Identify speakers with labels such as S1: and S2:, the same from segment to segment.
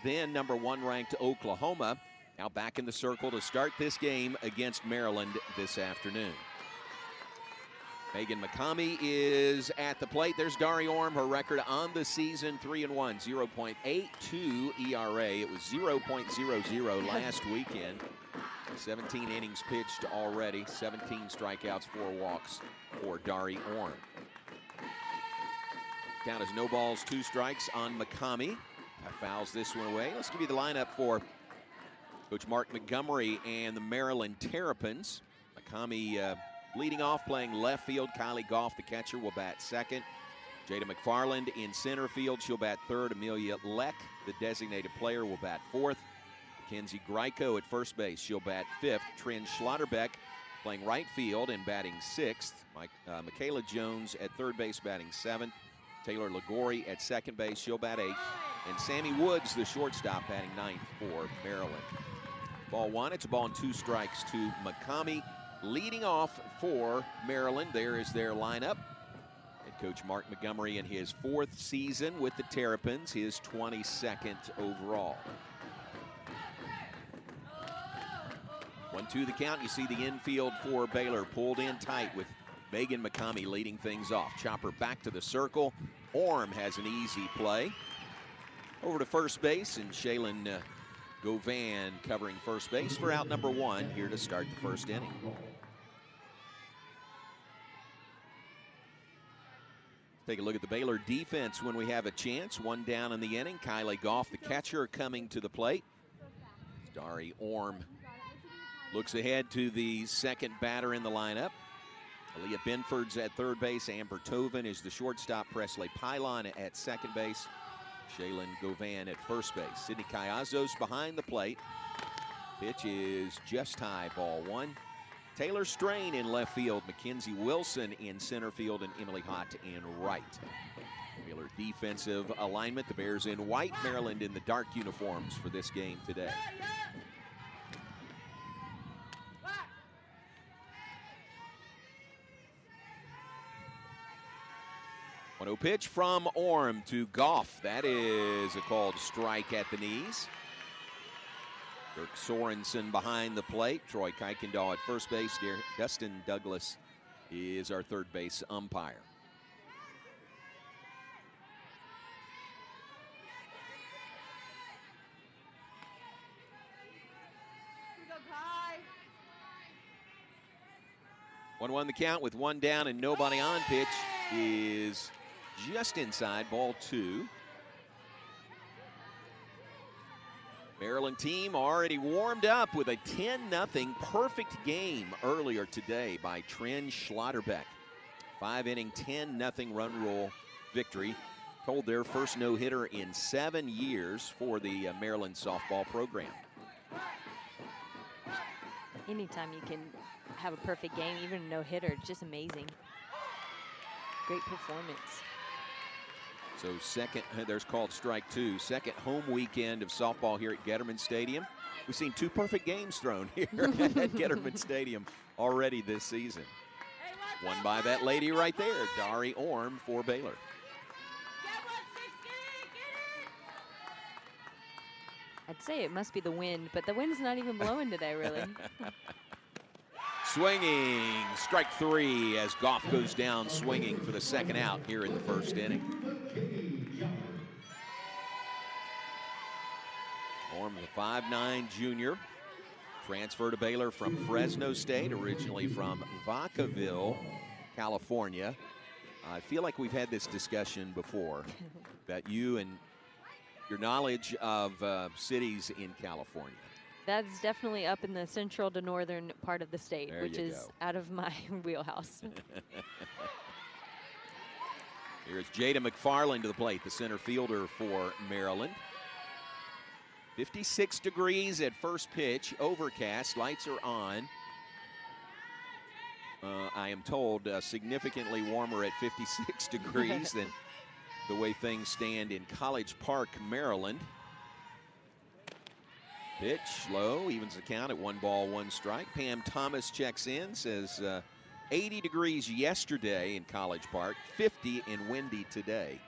S1: then number 1 ranked Oklahoma. Now back in the circle to start this game against Maryland this afternoon. Megan McCamey is at the plate. There's Dari Orm, her record on the season, 3-1, 0.82 ERA. It was 0.00 last weekend. 17 innings pitched already, 17 strikeouts, 4 walks for Dari Orm. Count is no balls, 2 strikes on McCamey. Fouls this one away. Let's give you the lineup for Coach Mark Montgomery and the Maryland Terrapins. McCamey leading off, playing left field. Kylie Goff, the catcher, will bat second. Jada McFarland in center field. She'll bat third. Amelia Leck, the designated player, will bat fourth. Mackenzie Greiko at first base. She'll bat fifth. Trin Schlotterbeck playing right field and batting sixth. Michaela Jones at third base, batting seventh. Taylor Ligori at second base. She'll bat eighth. And Sammy Woods, the shortstop, batting ninth for Maryland. Ball 1. It's a ball and 2 strikes to McCamey. Leading off for Maryland, there is their lineup. Head coach Mark Montgomery in his 4th season with the Terrapins, his 22nd overall. 1-2 the count. You see the infield for Baylor pulled in tight with Megan McCamey leading things off. Chopper back to the circle. Orm has an easy play. Over to first base, and Shaylin Govan covering first base for out number 1 here to start the first inning. Take a look at the Baylor defense when we have a chance. 1 down in the inning. Kylie Goff, the catcher, coming to the plate. Dari Orm looks ahead to the second batter in the lineup. Aaliyah Benford's at third base. Amber Tovin is the shortstop. Presley Pylon at second base. Shaylin Govan at first base. Sydney Cayazos behind the plate. Pitch is just high, ball 1. Taylor Strain in left field. Mackenzie Wilson in center field, and Emily Hott in right. Baylor defensive alignment. The Bears in white, Maryland in the dark uniforms for this game today. One-0 pitch from Orm to Goff. That is a called strike at the knees. Dirk Sorensen behind the plate. Troy Kuykendall at first base. Dustin Douglas is our third base umpire. Here we go, 1-1 the count with 1 down and nobody on. Pitch is just inside, ball 2. Maryland team already warmed up with a 10-0 perfect game earlier today by Trin Schlotterbeck. 5-inning, 10-0 run rule victory. Told their first no-hitter in 7 years for the Maryland softball program.
S2: Anytime you can have a perfect game, even a no-hitter, it's just amazing. Great performance.
S1: So second, there's called strike 2. Second home weekend of softball here at Getterman Stadium. We've seen 2 perfect games thrown here at Getterman Stadium already this season. Won by that lady right there, Dari Orm for Baylor.
S2: I'd say it must be the wind, but the wind's not even blowing today, really.
S1: Swinging, strike 3 as Goff goes down swinging for the second out here in the first inning. Orm, the 5'9" junior, transferred to Baylor from Fresno State, originally from Vacaville, California. I feel like we've had this discussion before, that you and your knowledge of cities in California.
S2: That's definitely up in the central to northern part of the state,
S1: There
S2: which
S1: you
S2: is
S1: go.
S2: out of my wheelhouse.
S1: Here's Jada McFarland to the plate, the center fielder for Maryland. 56 degrees at first pitch, overcast, lights are on. I am told significantly warmer at 56 degrees than the way things stand in College Park, Maryland. Pitch low, evens the count at 1 ball, 1 strike. Pam Thomas checks in, says 80 degrees yesterday in College Park, 50 and windy today.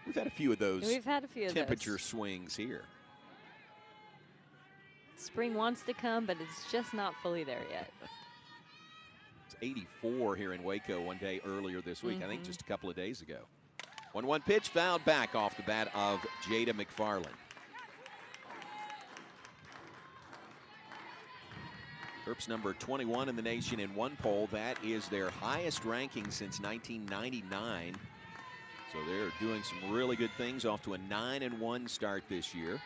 S1: We've had a few of those
S2: We've had a few of
S1: temperature
S2: those.
S1: swings here.
S2: Spring wants to come, but it's just not fully there yet.
S1: It's 84 here in Waco one day earlier this week. I think just a couple of days ago. 1-1 pitch fouled back off the bat of Jada McFarland. Terps number 21 in the nation in one poll. That is their highest ranking since 1999. So they're doing some really good things, off to a 9-1 start this year.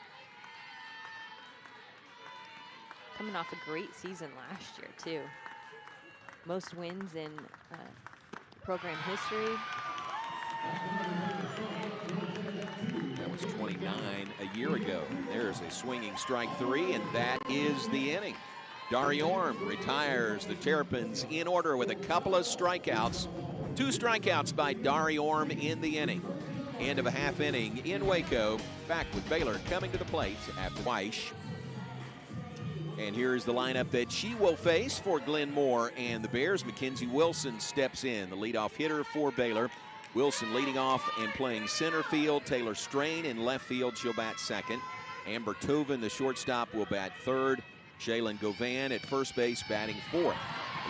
S2: Coming off a great season last year, too. Most wins in program history.
S1: That was 29 a year ago. There's a swinging strike three, and that is the inning. Dari Orm retires the Terrapins in order with a couple of strikeouts. 2 strikeouts by Dari Orm in the inning. End of a half inning in Waco. Back with Baylor coming to the plate after Weish. And here's the lineup that she will face for Glenn Moore and the Bears. Mackenzie Wilson steps in, the leadoff hitter for Baylor. Wilson leading off and playing center field. Taylor Strain in left field. She'll bat second. Amber Toven, the shortstop, will bat third. Shaylin Govan at first base, batting fourth.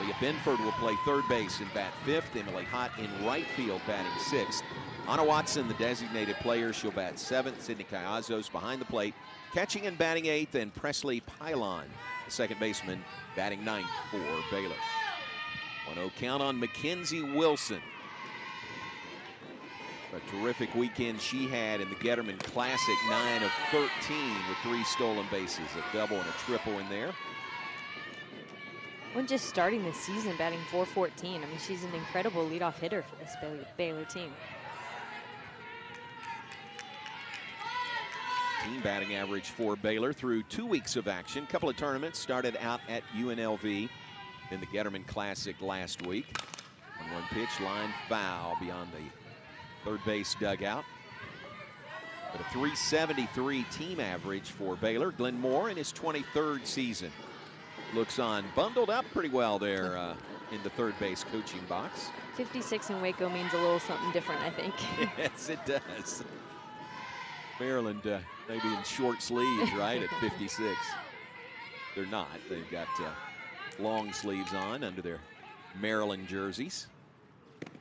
S1: Leah Benford will play third base and bat fifth. Emily Hott in right field, batting sixth. Anna Watson, the designated player, she'll bat seventh. Sydney Cayazos behind the plate, catching and batting eighth. And Presley Pylon, the second baseman, batting ninth for Baylor. 1-0 count on Mackenzie Wilson. A terrific weekend she had in the Getterman Classic, 9 of 13 with 3 stolen bases, a double and a triple in there.
S2: When just starting the season, batting .414. I mean, she's an incredible leadoff hitter for this Baylor team.
S1: Team batting average for Baylor through 2 weeks of action. A couple of tournaments, started out at UNLV in the Getterman Classic last week. 1-1 pitch, line foul beyond the third base dugout. But a .373 team average for Baylor. Glenn Moore in his 23rd season. Looks on, bundled up pretty well there in the third base coaching box.
S2: 56 in Waco means a little something different, I think.
S1: Yes, it does. Maryland maybe in short sleeves, right, at 56. They're not. They've got long sleeves on under their Maryland jerseys.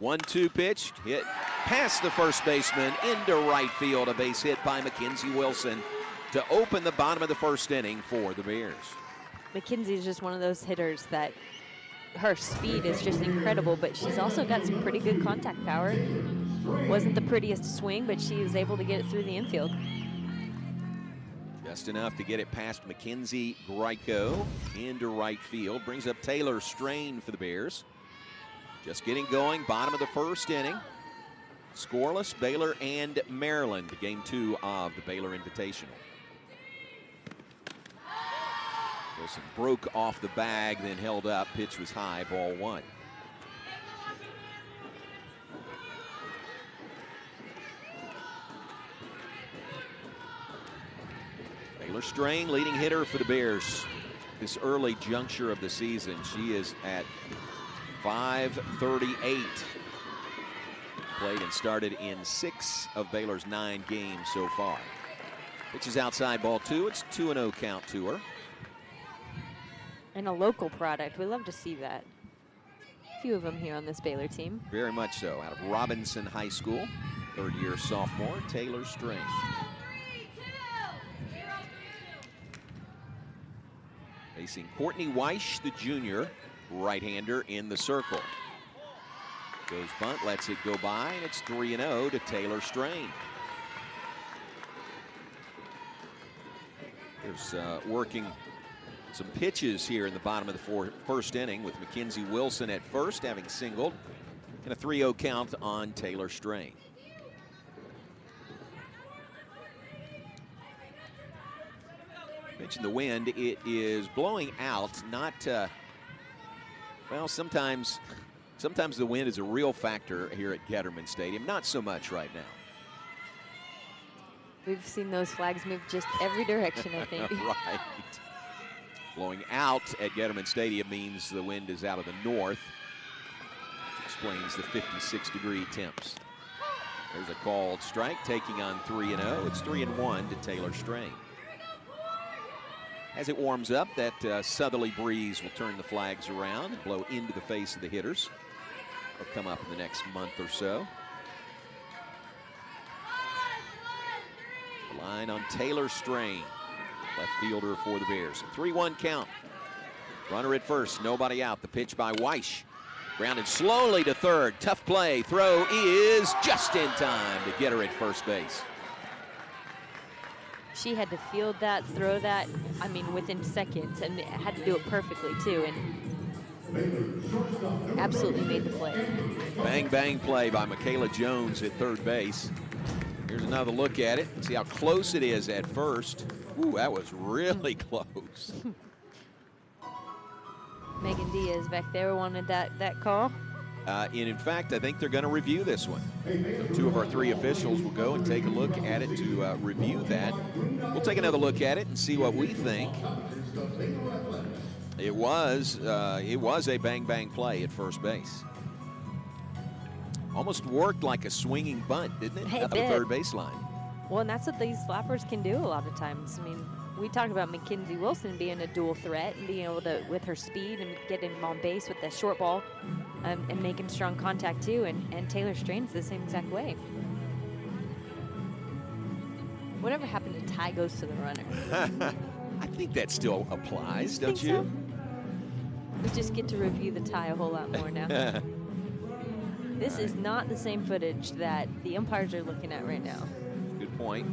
S1: 1-2 pitch, hit past the first baseman into right field. A base hit by Mackenzie Wilson to open the bottom of the first inning for the Bears.
S2: Mackenzie is just one of those hitters that her speed is just incredible, but she's also got some pretty good contact power. Wasn't the prettiest swing, but she was able to get it through the infield.
S1: Just enough to get it past Mackenzie Greiko into right field. Brings up Taylor Strain for the Bears. Just getting going, bottom of the first inning. Scoreless, Baylor and Maryland, game 2 of the Baylor Invitational. Wilson broke off the bag, then held up. Pitch was high, ball 1. Taylor Strain, leading hitter for the Bears. This early juncture of the season, she is at .538. Played and started in 6 of Baylor's 9 games so far. Pitch is outside, ball 2. It's 2-0 count to her.
S2: And a local product. We love to see that. A few of them here on this Baylor team.
S1: Very much so. Out of Robinson High School, third-year sophomore, Taylor Strain. Facing Courtney Weish, the junior, right-hander in the circle. Goes bunt, lets it go by, and it's 3-0 to Taylor Strain. There's working some pitches here in the bottom of the first inning with Mackenzie Wilson at first, having singled, and a 3-0 count on Taylor Strain. Mentioned the wind. It is blowing out. Not well. Sometimes the wind is a real factor here at Getterman Stadium. Not so much right now.
S2: We've seen those flags move just every direction, I think.
S1: Right. Blowing out at Getterman Stadium means the wind is out of the north, which explains the 56-degree temps. There's a called strike, taking on 3-0. It's 3-1 to Taylor Strain. As it warms up, that southerly breeze will turn the flags around and blow into the face of the hitters. They'll come up in the next month or so. The line on Taylor Strain, left fielder for the Bears. 3-1 count. Runner at first, nobody out. The pitch by Weish. Grounded slowly to third. Tough play. Throw is just in time to get her at first base.
S2: She had to field that, throw that, I mean, within seconds, and had to do it perfectly, too, and absolutely made the play.
S1: Bang, bang play by Michaela Jones at third base. Here's another look at it. See how close it is at first. Ooh, that was really close.
S2: Megan Diaz back there wanted that call.
S1: And in fact, I think they're going to review this one. So 2 of our 3 officials will go and take a look at it to review that. We'll take another look at it and see what we think. It was a bang-bang play at first base. Almost worked like a swinging bunt, didn't it? Up the third baseline.
S2: Well, and that's what these slappers can do a lot of times. I mean, we talked about Mackenzie Wilson being a dual threat and being able to, with her speed and getting on base with the short ball and making strong contact too. And Taylor Strain's the same exact way. Whatever happened to tie goes to the runner?
S1: I think that still applies, don't you?
S2: So? We just get to review the tie a whole lot more now. This is not the same footage that the umpires are looking at right now.
S1: Good point.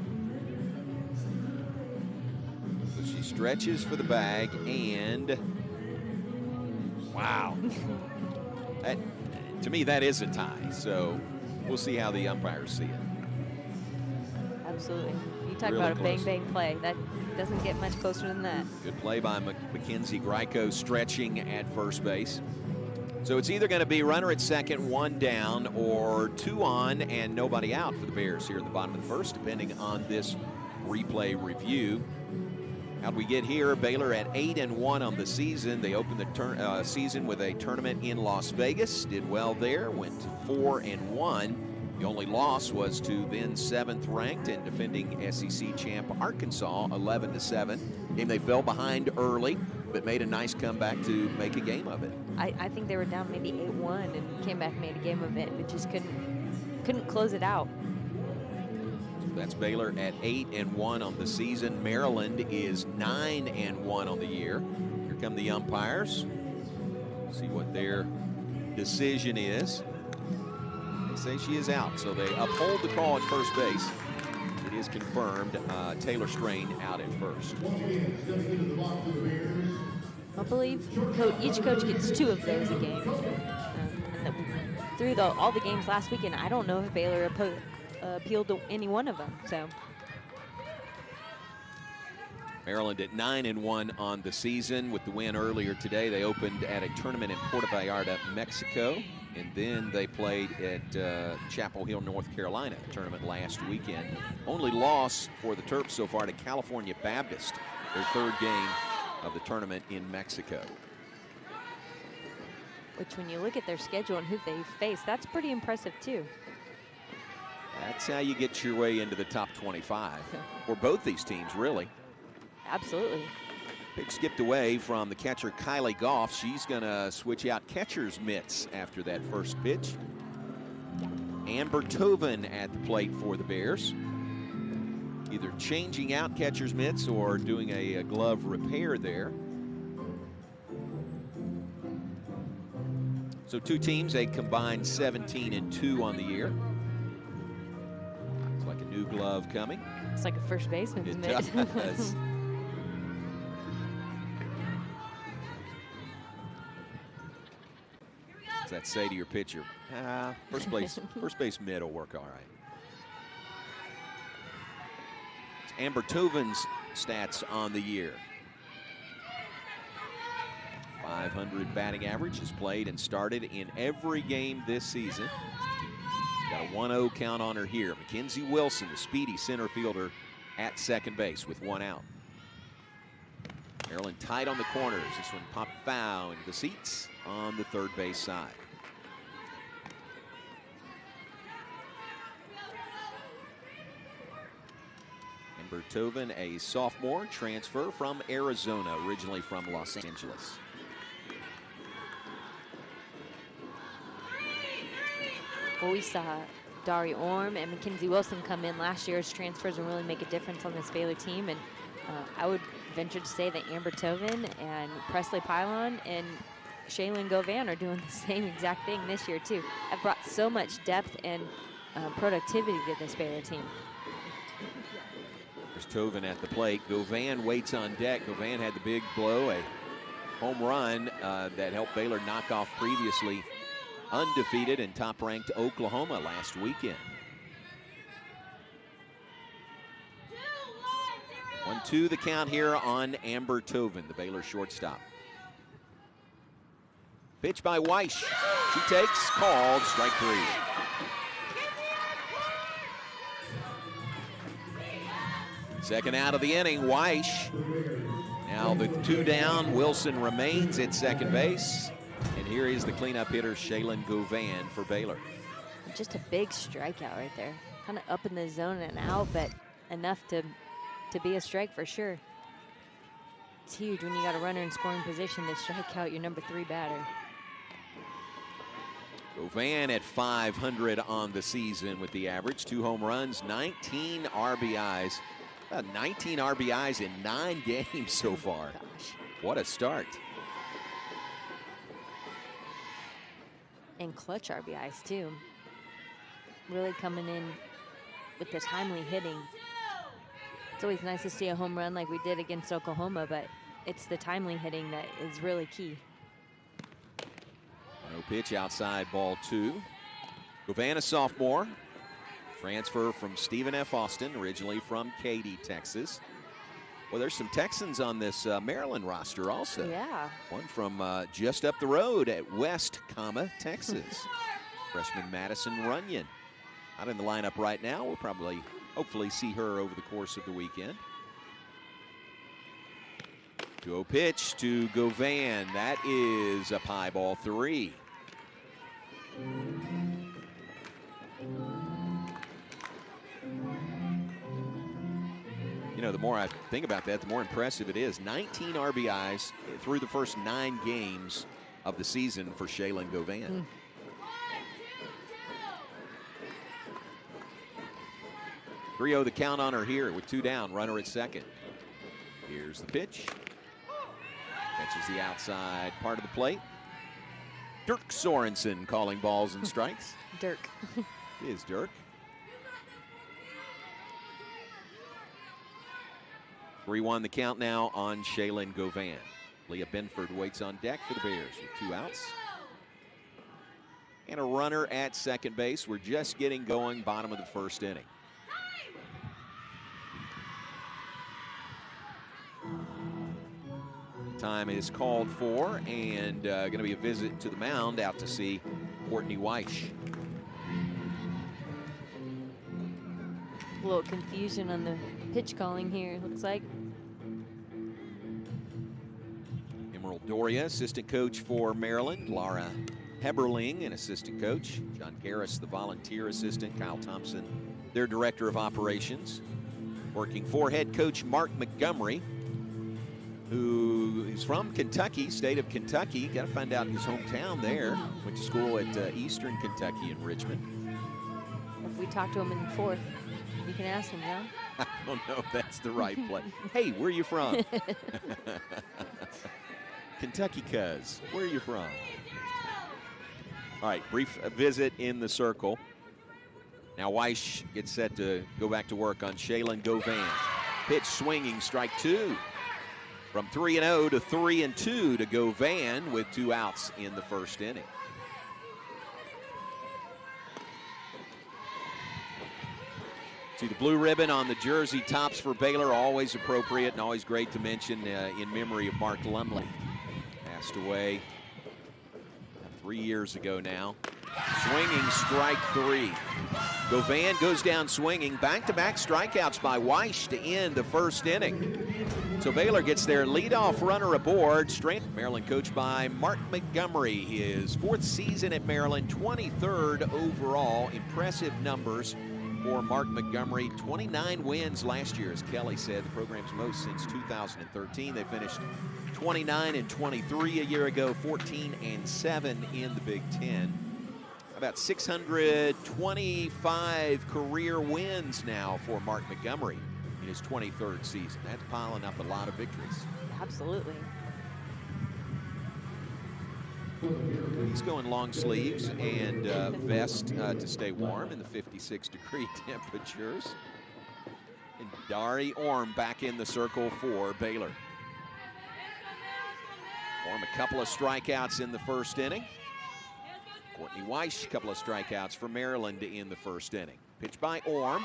S1: So she stretches for the bag, and wow. That, to me, that is a tie. So we'll see how the umpires see it.
S2: Absolutely. You talk
S1: Really
S2: about a
S1: close.
S2: bang-bang play. That doesn't get much closer than that.
S1: Good play by Mackenzie Greico, stretching at first base. So it's either going to be runner at second, 1 down, or 2 on and nobody out for the Bears here in the bottom of the first, depending on this replay review. How'd we get here? Baylor at 8-1 on the season. They opened the season with a tournament in Las Vegas. Did well there. Went to 4-1. The only loss was to then 7th ranked and defending SEC champ Arkansas, 11-7. Game they fell behind early, but made a nice comeback to make a game of it.
S2: I think they were down maybe 8-1 and came back and made a game of it, but just couldn't close it out.
S1: That's Baylor at 8-1 on the season. Maryland is 9-1 on the year. Here come the umpires. See what their decision is. They say she is out, so they uphold the call at first base. It is confirmed. Taylor Strain out at first.
S2: I believe each coach gets 2 of those a game. Through all the games last weekend, I don't know if Baylor appealed to any one of them. So
S1: Maryland at 9-1 on the season with the win earlier today. They opened at a tournament in Puerto Vallarta, Mexico, and then they played at Chapel Hill, North Carolina, tournament last weekend. Only loss for the Terps so far to California Baptist, their 3rd game of the tournament in Mexico.
S2: which when you look at their schedule and who they face, that's pretty impressive too.
S1: That's how you get your way into the top 25 for both these teams, really.
S2: Absolutely.
S1: Pick skipped away from the catcher Kylie Goff. She's going to switch out catcher's mitts after that first pitch. Amber Toven at the plate for the Bears. Either changing out catcher's mitts or doing a glove repair there. So 2 teams, a combined 17-2 on the year. It's like a new glove coming.
S2: It's like a first baseman's
S1: It
S2: mitt.
S1: does. What's that say to your pitcher? First base mitt will work all right. It's Amber Toven's stats on the year. 500 batting average, has played and started in every game this season. Got a 1-0 count on her here. Mackenzie Wilson, the speedy center fielder at second base with 1 out. Maryland tight on the corners. This one popped foul into the seats on the third base side. Amber Tovin, a sophomore transfer from Arizona, originally from Los Angeles.
S2: Well, we saw Dari Orm and Mackenzie Wilson come in last year's transfers and really make a difference on this Baylor team. And I would venture to say that Amber Tovin and Presley Pylon and Shaylin Govan are doing the same exact thing this year too. Have brought so much depth and productivity to this Baylor team.
S1: There's Tovin at the plate. Govan waits on deck. Govan had the big blow, a home run that helped Baylor knock off previously undefeated and top-ranked Oklahoma last weekend. 1-2 the count here on Amber Tovin, the Baylor shortstop. Pitch by Weish. She takes, called, strike 3. Second out of the inning, Weish. Now the 2 down, Wilson remains at second base. And here is the cleanup hitter, Shaylin Govan for Baylor.
S2: Just a big strikeout right there. Kind of up in the zone and out, but enough to be a strike for sure. It's huge when you got a runner in scoring position to strike out your number 3 batter.
S1: Govan at 500 on the season with the average. 2 home runs, 19 RBIs. 19 RBIs in 9 games so far.
S2: Gosh.
S1: What a start.
S2: And clutch RBIs too. Really coming in with the timely hitting. It's always nice to see a home run like we did against Oklahoma, but it's the timely hitting that is really key.
S1: No pitch, outside, ball 2. Govan, a sophomore. Transfer from Stephen F. Austin, originally from Katy, Texas. Well, there's some Texans on this Maryland roster also.
S2: Yeah.
S1: One from just up the road at West, Texas. Freshman Madison Runyon. Not in the lineup right now. We'll probably, hopefully, see her over the course of the weekend. 2-0 pitch to Govan. That is up high, ball 3. You know, the more I think about that, the more impressive it is. 19 RBIs through the first 9 games of the season for Shaylin Govan. 3-0 the count on her here with 2 down, runner at second. Here's the pitch. Catches the outside part of the plate. Dirk Sorensen calling balls and strikes.
S2: Dirk.
S1: It is Dirk. 3-1 the count now on Shaylin Govan. Leah Benford waits on deck for the Bears with 2 outs. And a runner at second base. We're just getting going, bottom of the first inning. Time is called for, and going to be a visit to the mound out to see Courtney Weish.
S2: A little confusion on the pitch calling here, it looks like.
S1: Emerald Doria, assistant coach for Maryland. Laura Heberling, an assistant coach. John Garris, the volunteer assistant. Kyle Thompson, their director of operations. Working for head coach Mark Montgomery, who is from Kentucky, state of Kentucky. Got to find out his hometown there. Went to school at Eastern Kentucky in Richmond.
S2: If we talk to him in the 4th, you can ask him, yeah?
S1: I don't know if that's the right play. Hey, where are you from? Kentucky, cuz. Where are you from? All right, brief visit in the circle. Now Weish gets set to go back to work on Shaylin Govan. Pitch swinging, strike 2. From 3-0 to 3-2 to Govan with 2 outs in the first inning. See the blue ribbon on the jersey tops for Baylor, always appropriate and always great to mention in memory of Mark Lumley. Passed away 3 years ago now. Swinging, strike 3. Govan goes down swinging. Back-to-back strikeouts by Weish to end the first inning. So Baylor gets their leadoff runner aboard. Maryland coached by Mark Montgomery. His 4th season at Maryland, 23rd overall. Impressive numbers for Mark Montgomery. 29 wins last year, as Kelly said, the program's most since 2013. They finished 29-23 a year ago, 14-7 in the Big Ten. About 625 career wins now for Mark Montgomery in his 23rd season. That's piling up a lot of victories.
S2: Absolutely.
S1: He's going long sleeves and vest to stay warm in the 56-degree temperatures. And Dari Orm back in the circle for Baylor. Orm a couple of strikeouts in the first inning. Courtney Weiss, a couple of strikeouts for Maryland in the first inning. Pitch by Orm.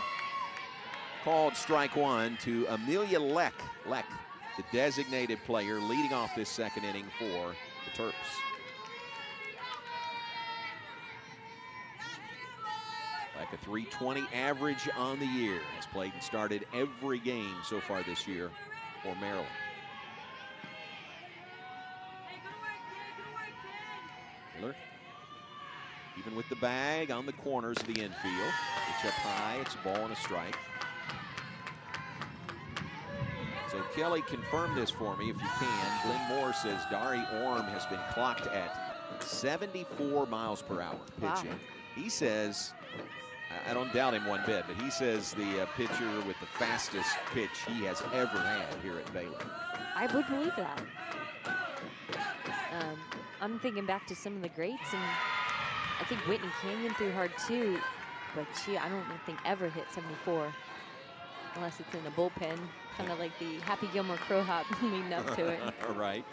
S1: Called strike one to Amelia Leck. Leck, the designated player, leading off this second inning for the Terps. Like a .320 average on the year. Has played and started every game so far this year for Maryland. Miller, even with the bag on the corners of the infield. Pitch up high, it's a ball and a strike. So Kelly, confirm this for me if you can. Glenn Moore says Dari Orm has been clocked at 74 miles per hour pitching. Wow. He says, I don't doubt him one bit, but he says the pitcher with the fastest pitch he has ever had here at Baylor.
S2: I would believe that. I'm thinking back to some of the greats, and I think Whitney Canyon threw hard too, but I don't think ever hit 74 unless it's in a bullpen, kind of like the Happy Gilmore Crow hop leading up to it.
S1: All right.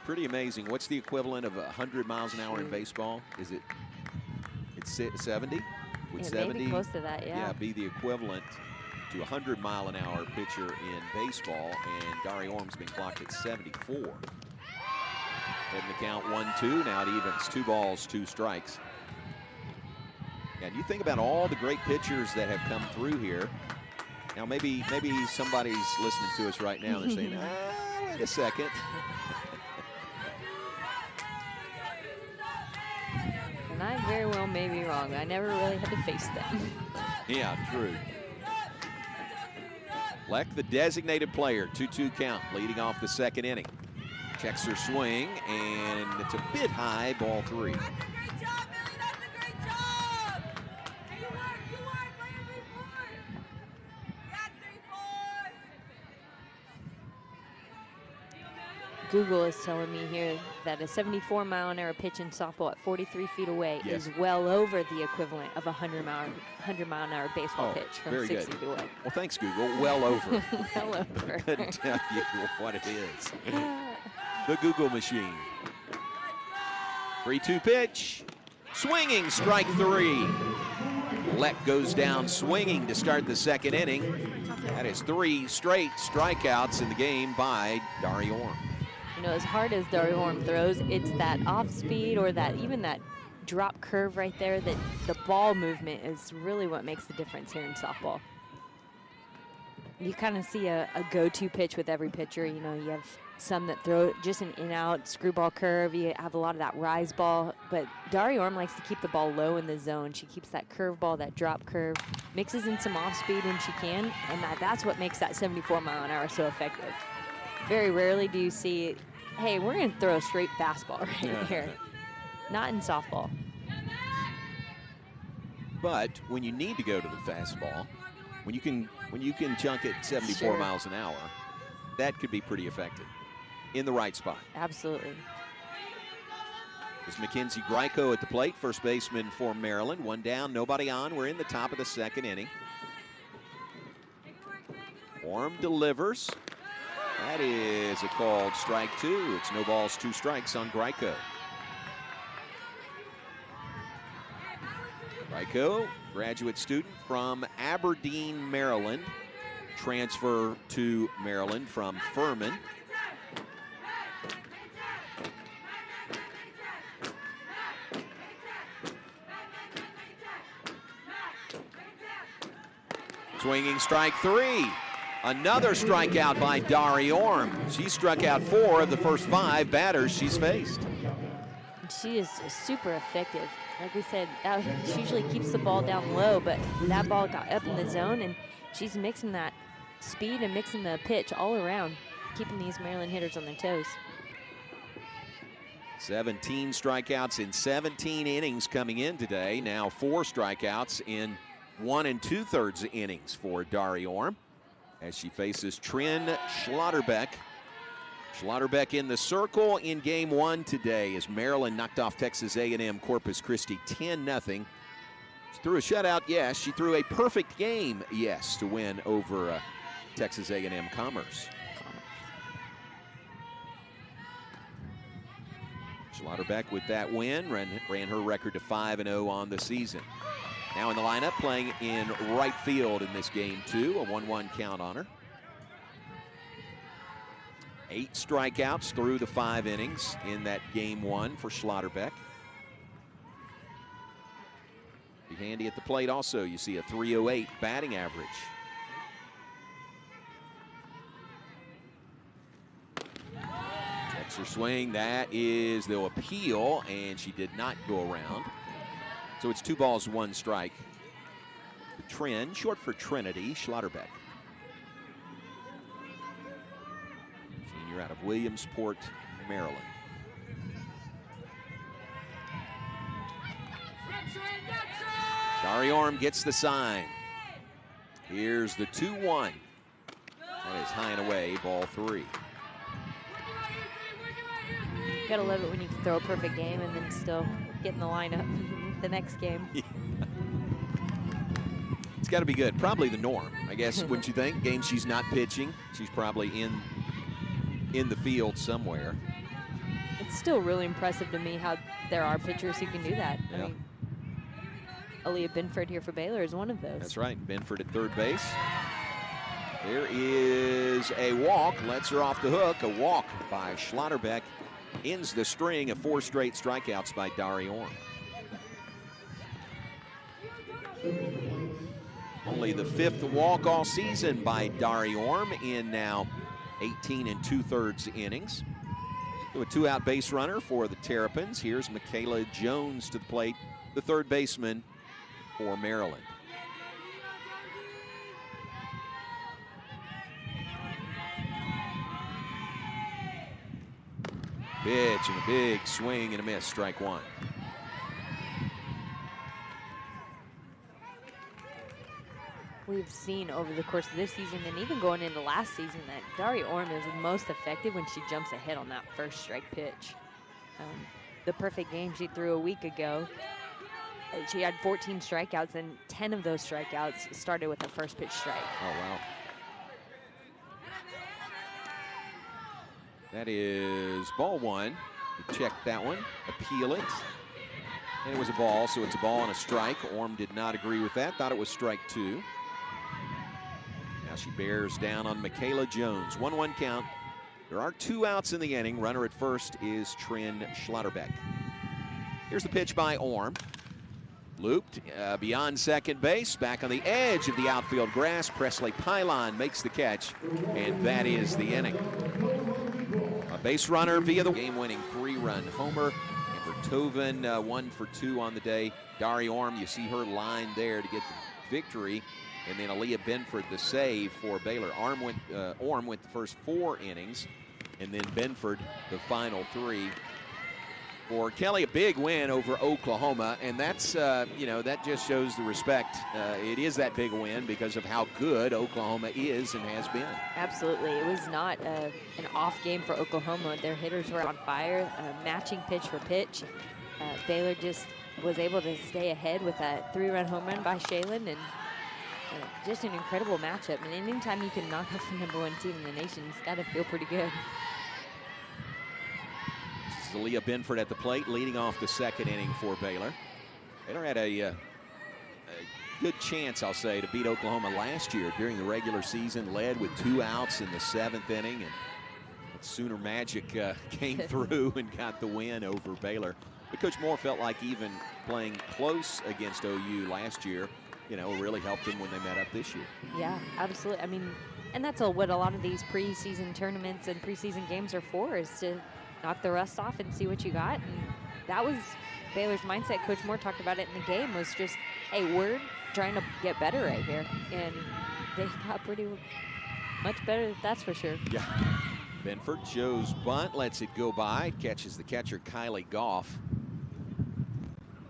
S1: Pretty amazing. What's the equivalent of 100 miles an hour in baseball? Is it? It's 70? Would 70
S2: be close to that, yeah.
S1: Yeah, be the equivalent to 100-mile-an-hour pitcher in baseball, and Dari Orm's been clocked at 74. Heading the count 1-2. Now it evens. 2 balls, 2 strikes. And you think about all the great pitchers that have come through here. Now maybe somebody's listening to us right now. They're saying, wait a second.
S2: And I very well may be wrong. I never really had to face them.
S1: Yeah, true. Leck, the designated player, 2-2 count, leading off the second inning. Checks her swing, and it's a bit high, ball 3.
S2: Google is telling me here that a 74-mile-an-hour pitch in softball at 43 feet away is well over the equivalent of a 100-mile-an-hour baseball pitch from 60 feet away.
S1: Well, thanks, Google. Well over.
S2: Well over.
S1: Couldn't tell you what it is. The Google machine. 3-2 pitch. Swinging, strike 3. Leck goes down swinging to start the second inning. That is 3 straight strikeouts in the game by Dari Orm.
S2: You know, as hard as Dari Orm throws, it's that off speed or even that drop curve right there, that the ball movement is really what makes the difference here in softball. You kind of see a go-to pitch with every pitcher. You know, you have some that throw just an in-out screwball curve. You have a lot of that rise ball, but Dari Orm likes to keep the ball low in the zone. She keeps that curve ball, that drop curve, mixes in some off speed when she can, and that's what makes that 74-mile-an-hour so effective. Very rarely do you see, hey, we're going to throw a straight fastball right here. Not in softball.
S1: But when you need to go to the fastball, when you can chunk it 74 miles an hour, that could be pretty effective in the right spot.
S2: Absolutely.
S1: It's Mackenzie Greico at the plate, first baseman for Maryland. 1 down, nobody on. We're in the top of the second inning. Orm delivers. That is a called strike 2. It's no balls, 2 strikes on Greico. Greico, graduate student from Aberdeen, Maryland. Transfer to Maryland from Furman. Swinging, strike 3. Another strikeout by Dari Orm. She struck out 4 of the first 5 batters she's faced.
S2: she is super effective. Like we said, she usually keeps the ball down low, but that ball got up in the zone, and she's mixing that speed and mixing the pitch all around, keeping these Maryland hitters on their toes.
S1: 17 strikeouts in 17 innings coming in today. Now 4 strikeouts in 1 2/3 innings for Dari Orm as she faces Trin Schlotterbeck. Schlotterbeck in the circle in game 1 today as Maryland knocked off Texas A&M Corpus Christi 10-0. She threw a shutout, yes. She threw a perfect game, yes, to win over Texas A&M Commerce. Schlotterbeck with that win ran her record to 5-0 on the season. Now in the lineup, playing in right field in this game 2, a 1-1 count on her. 8 strikeouts through the 5 innings in that game 1 for Schlotterbeck. Be handy at the plate also. You see a .308 batting average. Checks her swing. That is the appeal, and she did not go around. So it's 2 balls, 1 strike. The Trin, short for Trinity, Schlotterbeck. Senior out of Williamsport, Maryland. Dari Orm gets the sign. Here's the 2-1. That is high and away, ball 3.
S2: You gotta love it when you can throw a perfect game and then still get in the lineup the next game.
S1: Yeah. It's got to be good. Probably the norm, I guess, wouldn't you think? Games she's not pitching, she's probably in the field somewhere.
S2: It's still really impressive to me how there are pitchers who can do that.
S1: Yeah.
S2: I mean, Aaliyah Binford here for Baylor is one of those.
S1: That's right. Binford at third base. There is a walk. Lets her off the hook. A walk by Schlotterbeck ends the string of 4 straight strikeouts by Dari Orm. Only the 5th walk all season by Dari Orm in now 18 2/3 innings. So a 2-out base runner for the Terrapins. Here's Michaela Jones to the plate, the third baseman for Maryland. Pitch and a big swing and a miss, strike 1.
S2: We've seen over the course of this season and even going into last season that Dari Orm is most effective when she jumps ahead on that first strike pitch. The perfect game she threw a week ago, she had 14 strikeouts, and 10 of those strikeouts started with a first pitch strike.
S1: Oh, wow. That is ball 1. You check that one, appeal it. And it was a ball, so it's a ball and a strike. Orm did not agree with that, thought it was strike 2. Now she bears down on Michaela Jones. 1-1 count. There are 2 outs in the inning. Runner at first is Trin Schlotterbeck. Here's the pitch by Orm. Looped beyond second base, back on the edge of the outfield grass. Presley Pylon makes the catch, and that is the inning. A base runner via the game-winning 3-run homer. Amber Toven 1 for 2 on the day. Dari Orm, you see her line there to get the victory. And then Aaliyah Binford the save for Baylor. Orm went the first 4 innings, and then Binford the final 3. For Kelly, a big win over Oklahoma, and that's, that just shows the respect. It is that big a win because of how good Oklahoma is and has been.
S2: Absolutely. It was not an off game for Oklahoma. Their hitters were on fire, matching pitch for pitch. Baylor just was able to stay ahead with that 3-run home run by Shaylin, and just an incredible matchup. And anytime you can knock off the #1 team in the nation, it's got to feel pretty good.
S1: This is Aaliyah Binford at the plate, leading off the 2nd inning for Baylor. Baylor had a good chance, I'll say, to beat Oklahoma last year during the regular season, led with 2 outs in the 7th inning, and Sooner Magic came through and got the win over Baylor. But Coach Moore felt like even playing close against OU last year, really helped them when they met up this year.
S2: Yeah, absolutely. I mean, and that's what a lot of these preseason tournaments and preseason games are for, is to knock the rust off and see what you got. And that was Baylor's mindset. Coach Moore talked about it in the game, was just, hey, we're trying to get better right here. And they got pretty much better, that's for sure.
S1: Yeah. Benford shows bunt, lets it go by, catches the catcher, Kylie Goff.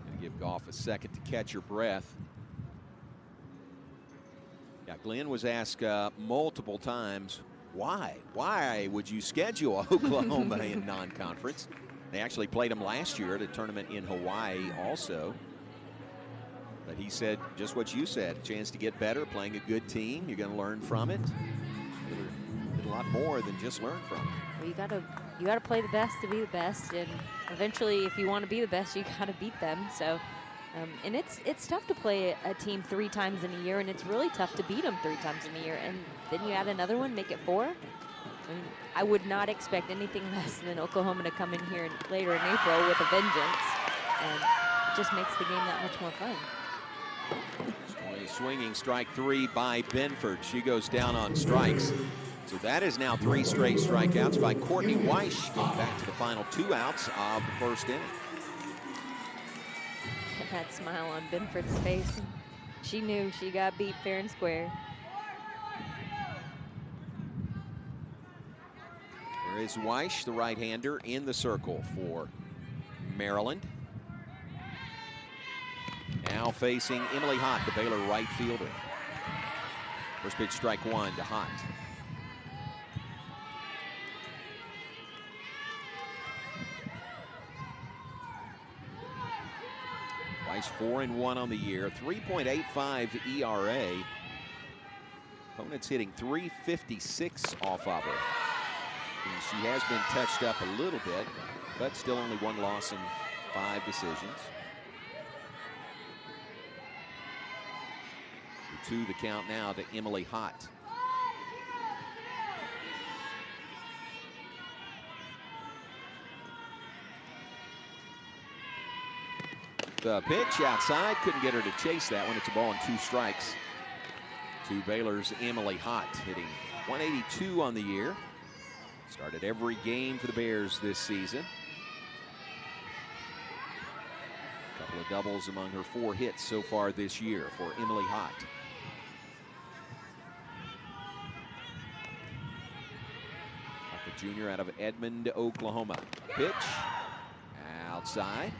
S1: Gonna give Goff a second to catch her breath. Yeah, Glenn was asked multiple times, why? Why would you schedule Oklahoma in non-conference? They actually played them last year at a tournament in Hawaii also. But he said just what you said, a chance to get better, playing a good team. You're going to learn from it. Did a lot more than just learn from it.
S2: Well, you gotta play the best to be the best, and eventually, if you want to be the best, you gotta beat them. So, and it's tough to play a team 3 times in a year, and it's really tough to beat them 3 times in a year. And then you add another one, make it 4. I mean, I would not expect anything less than Oklahoma to come in here later in April with a vengeance, and it just makes the game that much more fun.
S1: Swinging strike 3 by Benford. She goes down on strikes. So that is now 3 straight strikeouts by Courtney Weish, going back to the final 2 outs of the first inning.
S2: That smile on Benford's face. She knew she got beat fair and square.
S1: There is Weish, the right-hander, in the circle for Maryland. Now facing Emily Hott, the Baylor right fielder. First pitch, strike 1 to Hott. Weish 4-1 on the year, 3.85 ERA. Opponent's hitting .356 off of her. And she has been touched up a little bit, but still only 1 loss and 5 decisions. 2 the count now to Emily Hott. The pitch outside, couldn't get her to chase that one. It's a ball and 2 strikes to Baylor's Emily Hott, hitting .182 on the year. Started every game for the Bears this season. A couple of doubles among her 4 hits so far this year for Emily Hott. Junior out of Edmond, Oklahoma. Pitch outside.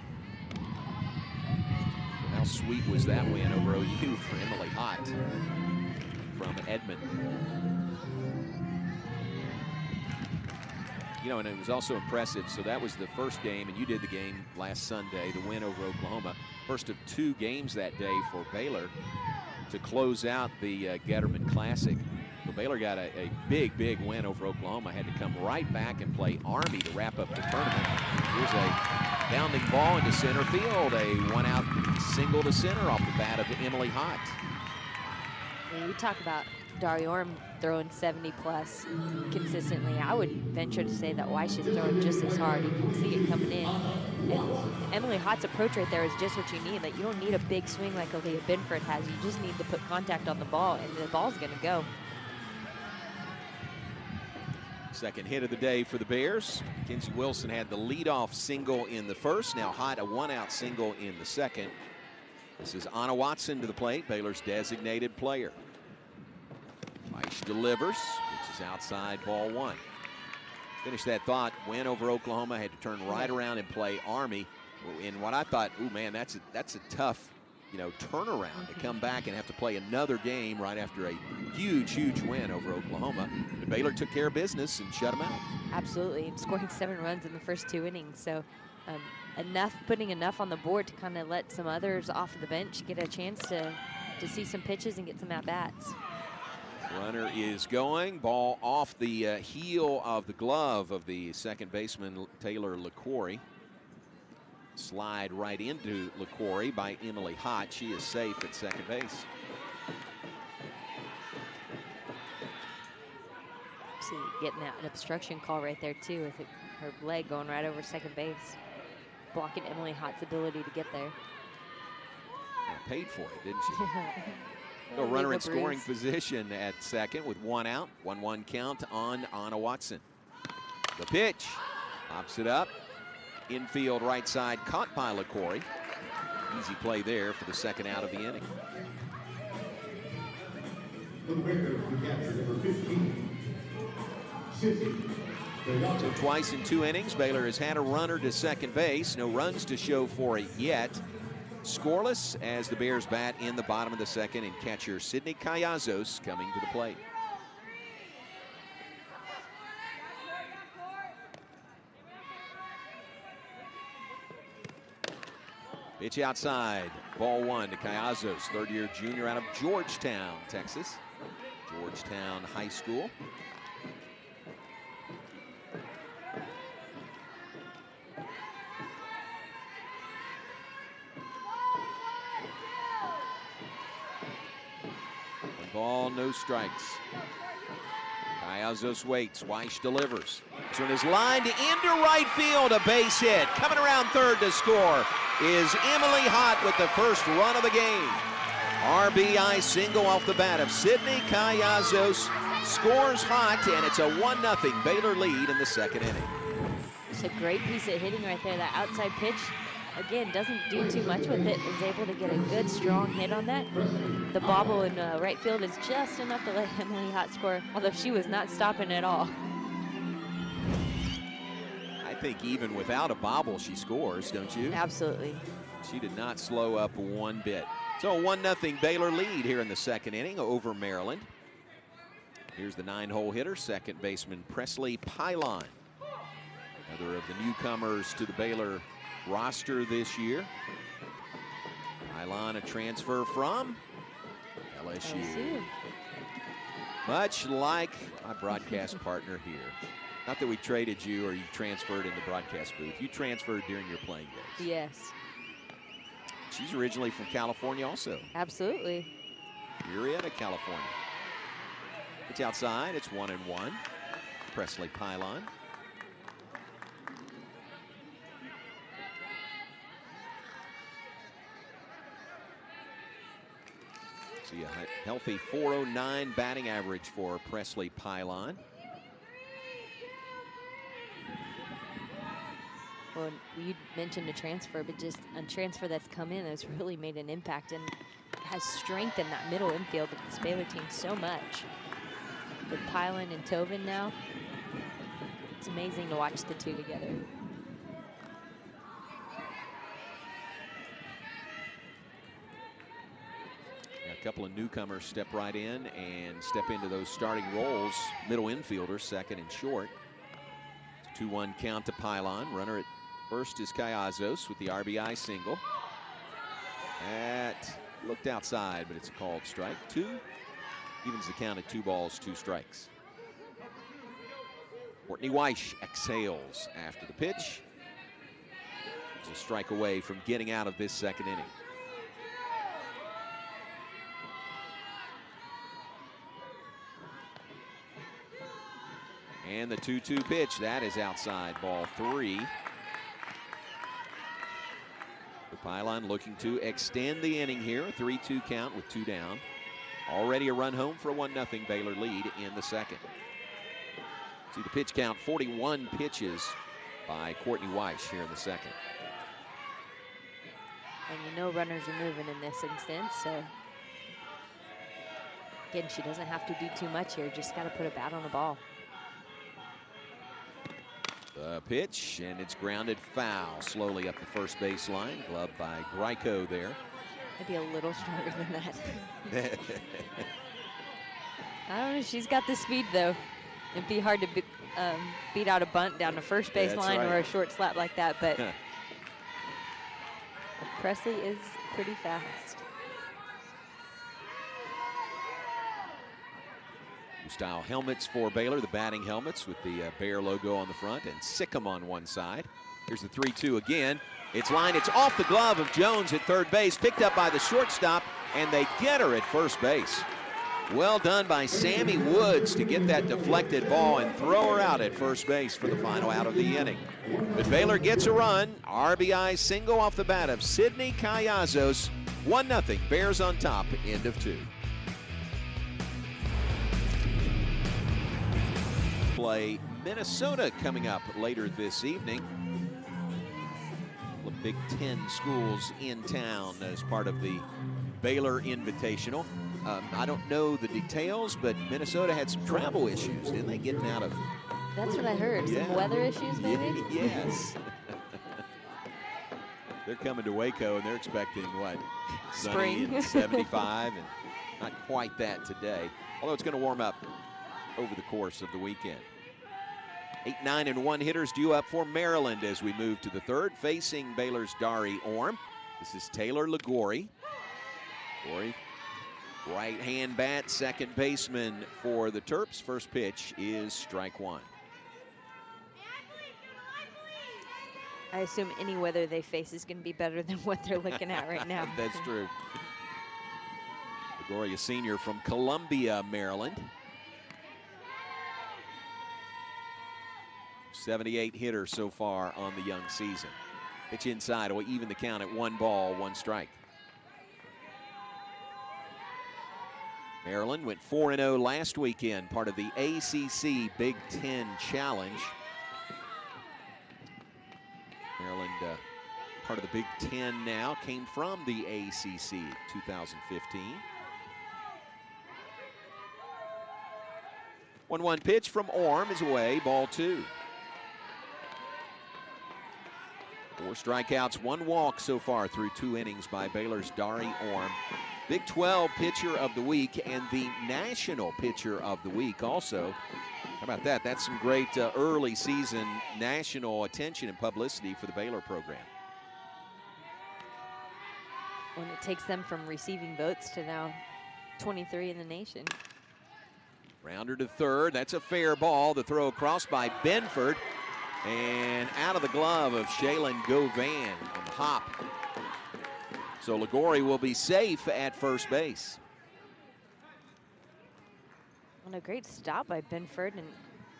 S1: How sweet was that win over OU for Emily Hott from Edmond? You know, and it was also impressive. So that was the first game, and you did the game last Sunday, the win over Oklahoma. First of 2 games that day for Baylor to close out the Getterman Classic. So Baylor got a big win over Oklahoma. Had to come right back and play Army to wrap up the tournament. Here's a bounding ball into center field. A 1-out single to center off the bat of Emily Hott.
S2: When we talk about Daria Orm throwing 70+ consistently, I would venture to say that Weish is throwing just as hard. You can see it coming in. And Emily Hott's approach right there is just what you need. Like, you don't need a big swing like Aaliyah Benford has. You just need to put contact on the ball, and the ball's going to go.
S1: Second hit of the day for the Bears. Kenzie Wilson had the leadoff single in the first. Now Hott a 1-out single in the second. This is Anna Watson to the plate, Baylor's designated player. Weish delivers. Pitch is outside, ball 1. Finish that thought. Win over Oklahoma. Had to turn right around and play Army. In what I thought, ooh man, that's a tough, turnaround to come back and have to play another game right after a huge win over Oklahoma. And Baylor took care of business and shut them out.
S2: Absolutely, and scoring 7 runs in the first 2 innings. So putting enough on the board to kind of let some others off of the bench get a chance to see some pitches and get some at-bats.
S1: Runner is going. Ball off the heel of the glove of the second baseman, Taylor LaCory. Slide right into LaCory by Emily Hott. She is safe at second base.
S2: See, getting an obstruction call right there too, with her leg going right over second base, blocking Emily Hott's ability to get there.
S1: Paid for it, didn't she? A runner in scoring position at second with 1 out. 1-1 count on Anna Watson. The pitch pops it up. Infield right side caught by LaCory. Easy play there for the second out of the inning. So twice in 2 innings, Baylor has had a runner to second base. No runs to show for it yet. Scoreless as the Bears bat in the bottom of the second, and catcher Sidney Callazos coming to the plate. Pitch outside, ball 1 to Callazos, third-year junior out of Georgetown, Texas. Georgetown High School. One ball, no strikes. Callazos waits, Weish delivers. This one is lined into right field, a base hit. Coming around third to score is Emily Hott with the first run of the game. RBI single off the bat of Sidney Callazos. Scores Hott, and it's a 1-0 Baylor lead in the second inning.
S2: It's a great piece of hitting right there. That outside pitch, again, doesn't do too much with it. Is able to get a good, strong hit on that. The bobble in right field is just enough to let Emily Hott score, although she was not stopping at all.
S1: I think even without a bobble, she scores, don't you?
S2: Absolutely.
S1: She did not slow up one bit. So a 1-0 Baylor lead here in the second inning over Maryland. Here's the 9-hole hitter, second baseman Presley Pylon. Another of the newcomers to the Baylor roster this year. Pylon, a transfer from LSU. Much like my broadcast partner here. Not that we traded you or you transferred in the broadcast booth. You transferred during your playing days.
S2: Yes.
S1: She's originally from California also.
S2: Absolutely.
S1: Murrieta, California. It's outside. It's 1-1. Presley Pylon. See a healthy 409 batting average for Presley Pylon.
S2: Well, you mentioned a transfer, but just a transfer that's come in has really made an impact and has strengthened that middle infield of this Baylor team so much. With Pylon and Tovin now, it's amazing to watch the two together.
S1: A couple of newcomers step right in and step into those starting roles. Middle infielders, second and short. 2-1 count to Pylon. Runner at first is Callazos with the RBI single. That looked outside, but it's a called strike. 2 evens the count at 2 balls, 2 strikes. Courtney Weish exhales after the pitch. He's a strike away from getting out of this second inning. And the 2-2 pitch, that is outside, ball 3. The Pylon looking to extend the inning here, a 3-2 count with 2 down. Already a run home for a 1-0 Baylor lead in the second. See the pitch count, 41 pitches by Courtney Weish here in the second.
S2: And you know runners are moving in this instance, so again, she doesn't have to do too much here, just got to put a bat on the ball.
S1: The pitch, and it's grounded foul slowly up the first base line. Gloved by Greiko there.
S2: Maybe a little stronger than that. I don't know. She's got the speed, though. It'd be hard to beat out a bunt down the first base line or a short slap like that, but Presley is pretty fast.
S1: Style helmets for Baylor, the batting helmets with the Bear logo on the front and Sikkim on one side. Here's the 3-2 again. It's lined, it's off the glove of Jones at third base, picked up by the shortstop, and they get her at first base. Well done by Sammy Woods to get that deflected ball and throw her out at first base for the final out of the inning. But Baylor gets a run. RBI single off the bat of Sidney Callazos. 1-0, Bears on top, end of 2. Play Minnesota coming up later this evening. Big Ten schools in town as part of the Baylor Invitational. I don't know the details, but Minnesota had some travel issues, didn't they, getting out of?
S2: That's what I heard.
S1: Yeah.
S2: Some weather issues, maybe?
S1: Yes. They're coming to Waco, and they're expecting, what, sunny
S2: Spring.
S1: and 75, and not quite that today, although it's going to warm up over the course of the weekend. 8, 9, and 1 hitters due up for Maryland as we move to the third, facing Baylor's Dari Orm. This is Taylor Ligori. Ligori, right-hand bat, second baseman for the Terps. First pitch is strike one.
S2: I assume any weather they face is going to be better than what they're looking at right now.
S1: That's true. Ligori, a senior from Columbia, Maryland. 78 hitters so far on the young season. Pitch inside will even the count at 1 ball, 1 strike. Maryland went 4-0 last weekend, part of the ACC Big Ten Challenge. Maryland, part of the Big Ten now, came from the ACC 2015. 1-1 pitch from Orm is away, ball 2. 4 strikeouts, 1 walk so far through 2 innings by Baylor's Dari Orm. Big 12 Pitcher of the Week and the National Pitcher of the Week also. How about that? That's some great early season national attention and publicity for the Baylor program.
S2: When it takes them from receiving votes to now 23 in the nation.
S1: Rounder to third. That's a fair ball. The throw across by Benford. And out of the glove of Shaylin Govan on the hop. So Ligori will be safe at first base.
S2: And a great stop by Benford, and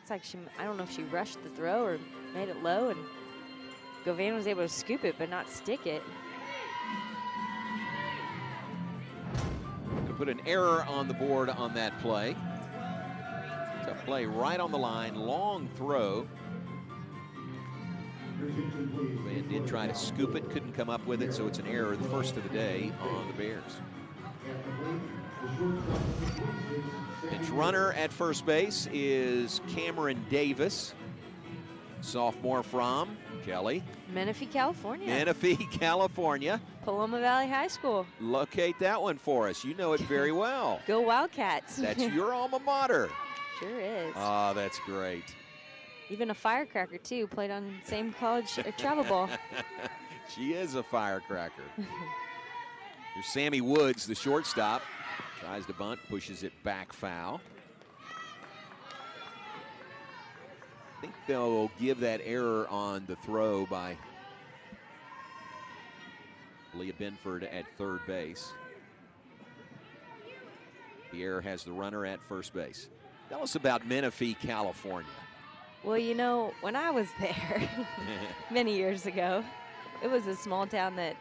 S2: it's like I don't know if she rushed the throw or made it low, and Govan was able to scoop it but not stick it.
S1: Gonna put an error on the board on that play. It's a play right on the line, long throw. Govan did try to scoop it, couldn't come up with it, so it's an error, the first of the day on the Bears. Pitch runner at first base is Cameron Davis, sophomore from Kelly.
S2: Menifee, California.
S1: Menifee, California.
S2: Paloma Valley High School.
S1: Locate that one for us. You know it very well.
S2: Go Wildcats.
S1: That's your alma mater.
S2: Sure is.
S1: Oh, that's great.
S2: Even a firecracker, too. Played on the same college travel ball.
S1: She is a firecracker. Here's Sammy Woods, the shortstop. Tries to bunt, pushes it back foul. I think they'll give that error on the throw by Leah Benford at third base. The error has the runner at first base. Tell us about Menifee, California.
S2: Well, you know, when I was there many years ago, it was a small town that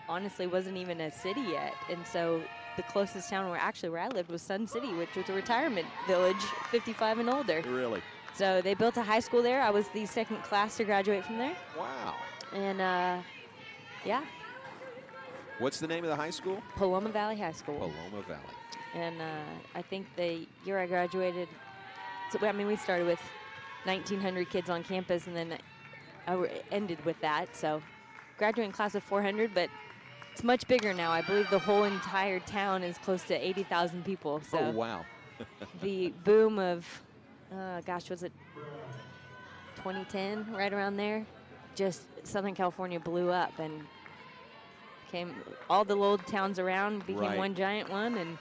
S2: honestly wasn't even a city yet. And so the closest town where I lived was Sun City, which was a retirement village, 55 and older.
S1: Really?
S2: So they built a high school there. I was the second class to graduate from there.
S1: Wow.
S2: And yeah.
S1: What's the name of the high school?
S2: Paloma Valley High School.
S1: Paloma Valley.
S2: And I think the year I graduated, so I mean, we started with 1,900 kids on campus, and then I ended with that. So graduating class of 400, but it's much bigger now. I believe the whole entire town is close to 80,000 people. So
S1: oh, wow.
S2: the boom of, gosh, was it 2010, right around there? Just Southern California blew up and all the little towns around became
S1: right.
S2: one giant one and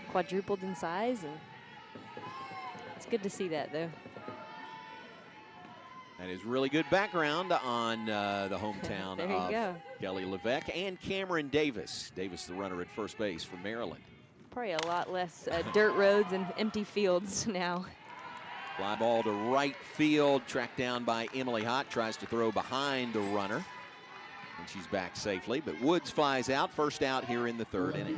S2: quadrupled in size. And it's good to see that, though.
S1: That is really good background on the hometown
S2: there you
S1: of
S2: go.
S1: Kelly LeVesque and Cameron Davis. Davis, the runner at first base for Maryland.
S2: Probably a lot less dirt roads and empty fields now.
S1: Fly ball to right field, tracked down by Emily Hott, tries to throw behind the runner. And she's back safely, but Woods flies out, first out here in the third inning.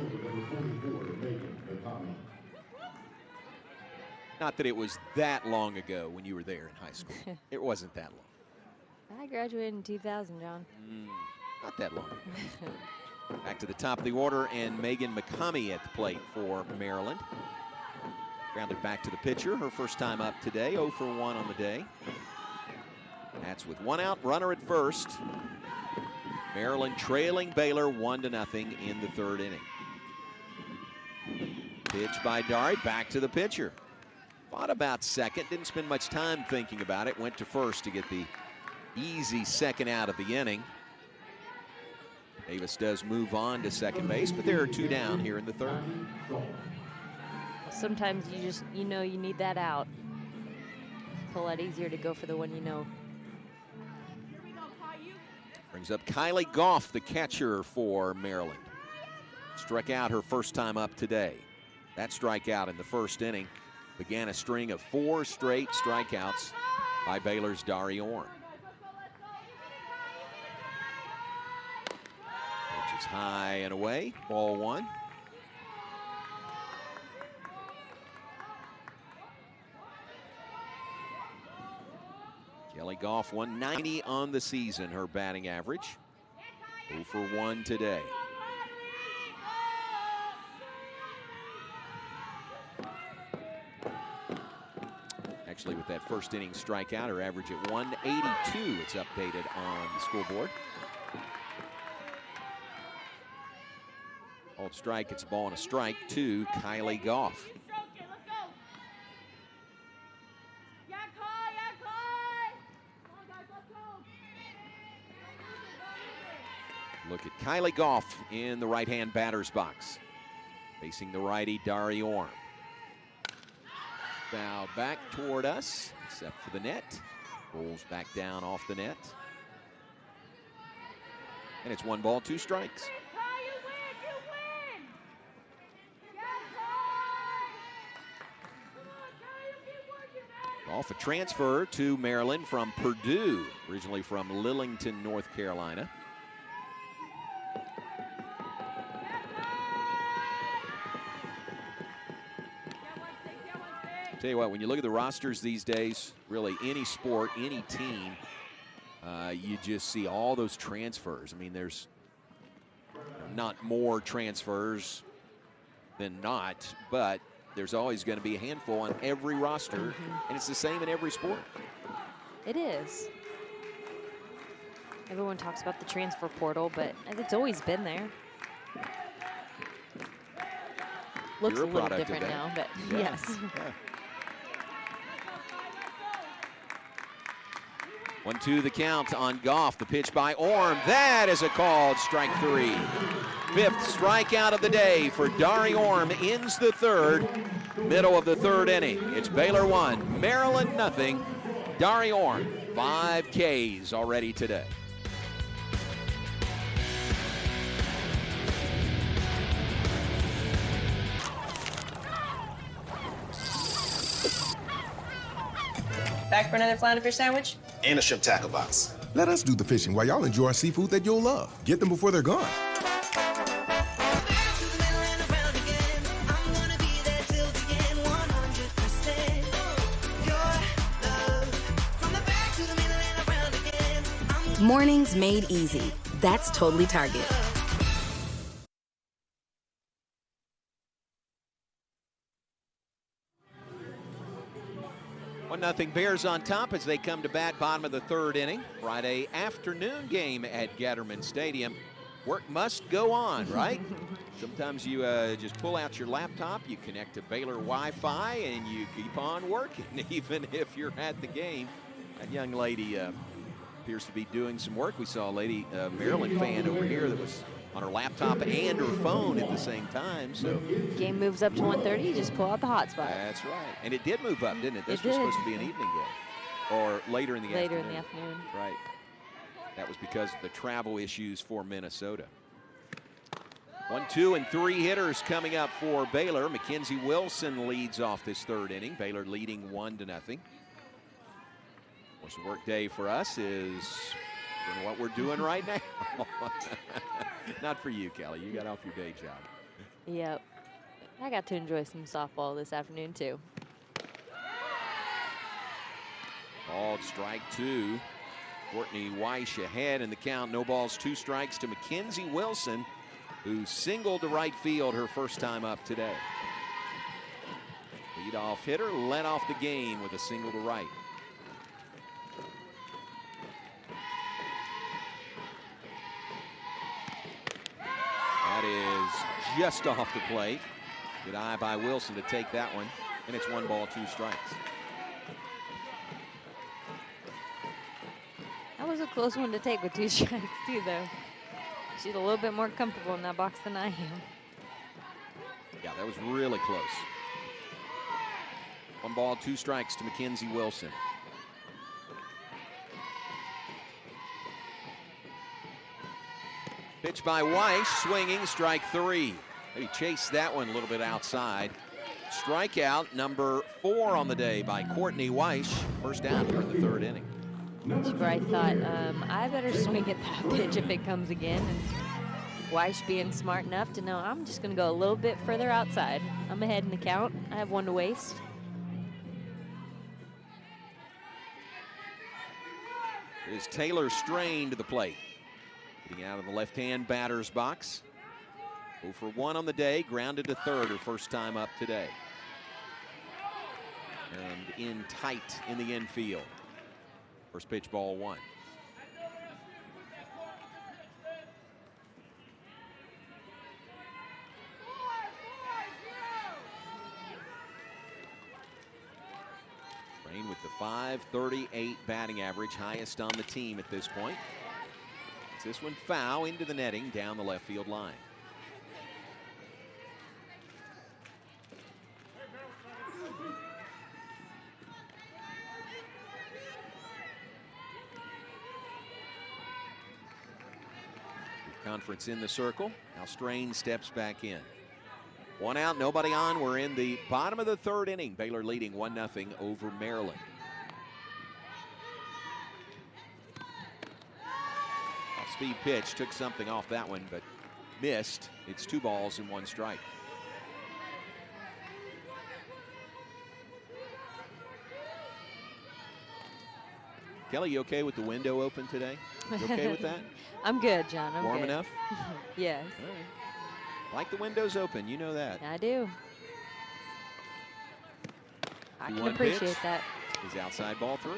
S1: Not that it was that long ago when you were there in high school. It wasn't that long.
S2: I graduated in 2000, John.
S1: Not that long ago. Back to the top of the order, and Megan McCummy at the plate for Maryland. Grounded back to the pitcher, her first time up today, 0 for 1 on the day. That's with 1 out, runner at first. Maryland trailing Baylor 1-0 in the 3rd inning. Pitch by Dari, back to the pitcher. Thought about second, didn't spend much time thinking about it. Went to first to get the easy second out of the inning. Davis does move on to second base, but there are 2 down here in the 3rd.
S2: Sometimes you know you need that out. It's a lot easier to go for the one you know.
S1: Brings up Kylie Goff, the catcher for Maryland. Struck out her first time up today. That strikeout in the 1st inning began a string of 4 straight strikeouts by Baylor's Dari Orm. Which is high and away, ball 1. Kelly Goff, 190 on the season, her batting average. 0 for 1 today. Actually, with that 1st inning strikeout, her average at 182. It's updated on the scoreboard. Called strike, it's a ball and a strike to Kylie Goff. Look at Kylie Goff in the right-hand batter's box. Facing the righty, Dari Orm. Foul back toward us, except for the net. Rolls back down off the net. And it's 1 ball, 2 strikes. Goff, a transfer to Maryland from Purdue, originally from Lillington, North Carolina. Tell you what, when you look at the rosters these days, really any sport, any team, you just see all those transfers. I mean, there's not more transfers than not, but there's always going to be a handful on every roster, and it's the same in every sport.
S2: It is. Everyone talks about the transfer portal, but it's always been there. Looks a little different now, but yes.
S1: Yeah. 1-2 the count on Goff. The pitch by Orm. That is a called strike 3. 5th strikeout of the day for Dari Orm. Ends the 3rd. Middle of the 3rd inning. It's Baylor 1, Maryland nothing. Dari Orm, 5 Ks already today.
S3: Back for another flounder fish sandwich?
S4: And a shrimp tackle box.
S5: Let us do the fishing while y'all enjoy seafood that you'll love. Get them before they're gone.
S6: Mornings made easy. That's totally Target.
S1: 1-0 Bears on top as they come to bat, bottom of the 3rd inning. Friday afternoon game at Gatterman Stadium. Work must go on, right? Sometimes you just pull out your laptop, you connect to Baylor Wi-Fi, and you keep on working, even if you're at the game. That young lady appears to be doing some work. We saw a lady, Maryland fan over here that was on her laptop and her phone at the same time. So
S2: game moves up to 1:30. You just pull out the hotspot.
S1: That's right. And it did move up, didn't it? This was supposed to be an evening game, or later in the afternoon.
S2: Later in the afternoon.
S1: Right. That was because of the travel issues for Minnesota. 1, 2, and 3 hitters coming up for Baylor. Mackenzie Wilson leads off this 3rd inning. Baylor leading 1-0. Of course, the work day for us is what we're doing right now. Not for you, Kelly. You got off your day job.
S2: Yep. I got to enjoy some softball this afternoon, too.
S1: Called strike 2. Courtney Weish ahead in the count. No balls, 2 strikes to Mackenzie Wilson, who singled to right field her first time up today. Leadoff hitter led off the game with a single to right. That is just off the plate. Good eye by Wilson to take that one. And it's 1 ball, 2 strikes.
S2: That was a close one to take with 2 strikes too, though. She's a little bit more comfortable in that box than I am.
S1: Yeah, that was really close. 1 ball, 2 strikes to Mackenzie Wilson. Pitch by Weish, swinging, strike 3. He chased that one a little bit outside. Strikeout number 4 on the day by Courtney Weish. First out here in the 3rd inning.
S2: She probably thought, I better swing at that pitch if it comes again. And Weish being smart enough to know, I'm just going to go a little bit further outside. I'm ahead in the count. I have 1 to waste.
S1: Is Taylor Strain to the plate. Getting out of the left-hand batter's box. 0 for 1 on the day, grounded to 3rd, her first time up today. And in tight in the infield. First pitch, ball 1. Strain with the .538 batting average, highest on the team at this point. It's this one foul into the netting down the left field line. Conference in the circle. Now Strain steps back in. 1 out, nobody on. We're in the bottom of the 3rd inning. Baylor leading 1-0 over Maryland. Off-speed pitch, took something off that one, but missed. It's 2 balls and 1 strike. Kelly, you okay with the window open today? You okay with that?
S2: I'm good, John. I'm
S1: Warm
S2: good.
S1: enough?
S2: Yes.
S1: All right. Like the windows open, you know that.
S2: I do. I can
S1: 2-1
S2: appreciate
S1: pitch
S2: that.
S1: is outside, ball 3.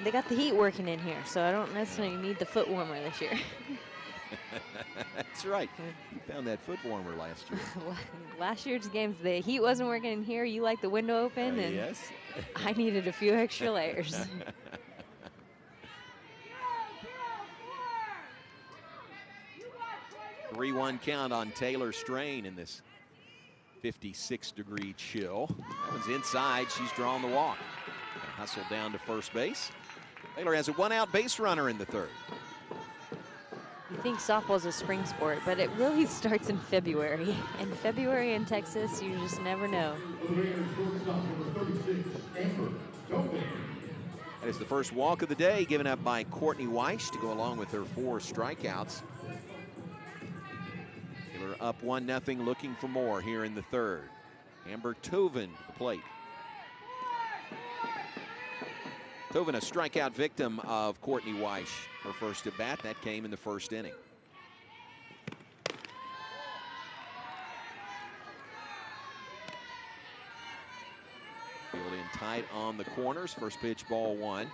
S2: They got the heat working in here, so I don't necessarily need the foot warmer this year.
S1: That's right. You found that foot warmer last year.
S2: Last year's games, the heat wasn't working in here. You like the window open, and
S1: Yes.
S2: I needed a few extra layers.
S1: 3-1 count on Taylor Strain in this 56-degree chill. That one's inside. She's drawn the walk. Gonna hustle down to first base. Baylor has a 1-out base runner in the 3rd.
S2: You think softball's a spring sport, but it really starts in February. In February in Texas, you just never know.
S1: That is the first walk of the day given up by Courtney Weish to go along with her 4 strikeouts. Baylor up 1-0, looking for more here in the 3rd. Amber Tovin to the plate. Tovin, a strikeout victim of Courtney Weish. Her first at bat, that came in the 1st inning. Field in tight on the corners. First pitch, ball 1.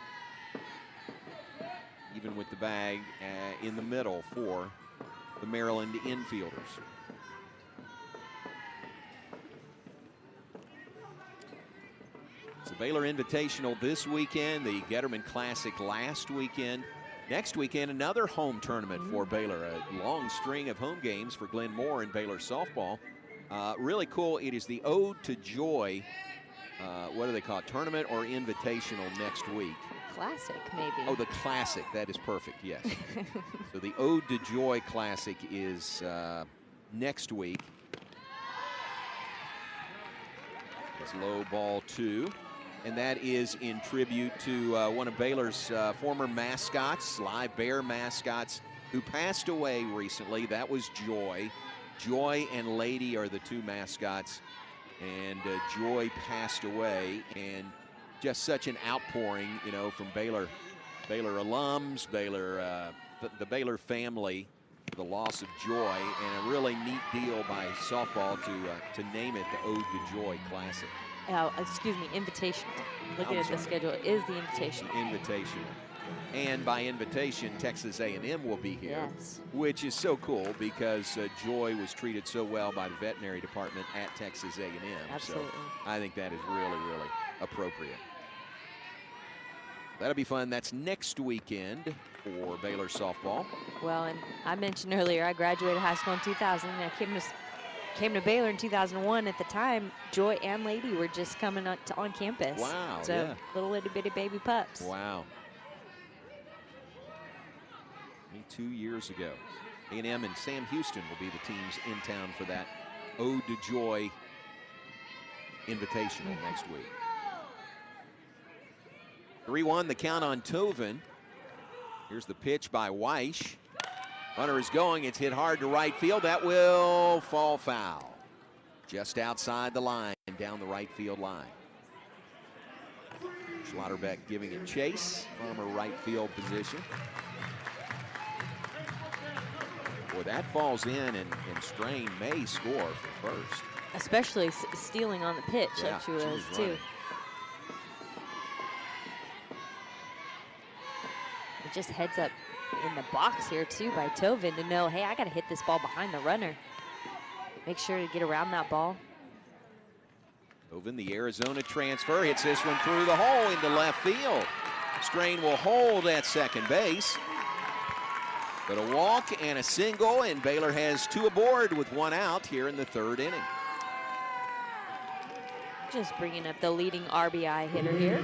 S1: Even with the bag in the middle for the Maryland infielders. It's the Baylor Invitational this weekend, the Getterman Classic last weekend. Next weekend, another home tournament for Baylor. A long string of home games for Glenn Moore and Baylor softball. Really cool. It is the Ode to Joy, what do they call it, tournament or invitational next week.
S2: Classic, maybe.
S1: Oh, the Classic. That is perfect, yes. So the Ode to Joy Classic is next week. It's low, ball 2. And that is in tribute to one of Baylor's former mascots, live bear mascots, who passed away recently. That was Joy. Joy and Lady are the 2 mascots. And Joy passed away. And just such an outpouring, you know, from Baylor Baylor alums, Baylor, the Baylor family, the loss of joy, and a really neat deal by softball to name it the Ode to Joy Classic.
S2: Excuse me, invitational. Looking at the schedule, it is the invitational.
S1: Invitational. And by invitation, Texas A&M will be here,
S2: Yes.
S1: which is so cool because Joy was treated so well by the veterinary department at Texas A&M.
S2: Absolutely.
S1: So I think that is really, really appropriate. That'll be fun. That's next weekend for Baylor softball.
S2: Well, and I mentioned earlier, I graduated high school in 2000, and I came to Baylor in 2001. At the time, Joy and Lady were just coming on campus.
S1: Wow,
S2: so
S1: yeah.
S2: Little itty bitty baby pups.
S1: Wow. 2 years ago. A&M and Sam Houston will be the teams in town for that Ode to Joy Invitational next week. 3-1 the count on Tovin. Here's the pitch by Weish. Runner is going. It's hit hard to right field. That will fall foul. Just outside the line, down the right field line. Schlotterbeck giving it chase from her right field position. Boy, that falls in, and Strain may score for first.
S2: Especially stealing on the pitch like she was too.
S1: Running.
S2: It just heads up in the box here too by Tovin to know, hey, I got to hit this ball behind the runner. Make sure to get around that ball.
S1: Tovin, the Arizona transfer, hits this one through the hole into left field. Strain will hold at second base. But a walk and a single, and Baylor has two aboard with one out here in the third inning.
S2: Just bringing up the leading RBI hitter here.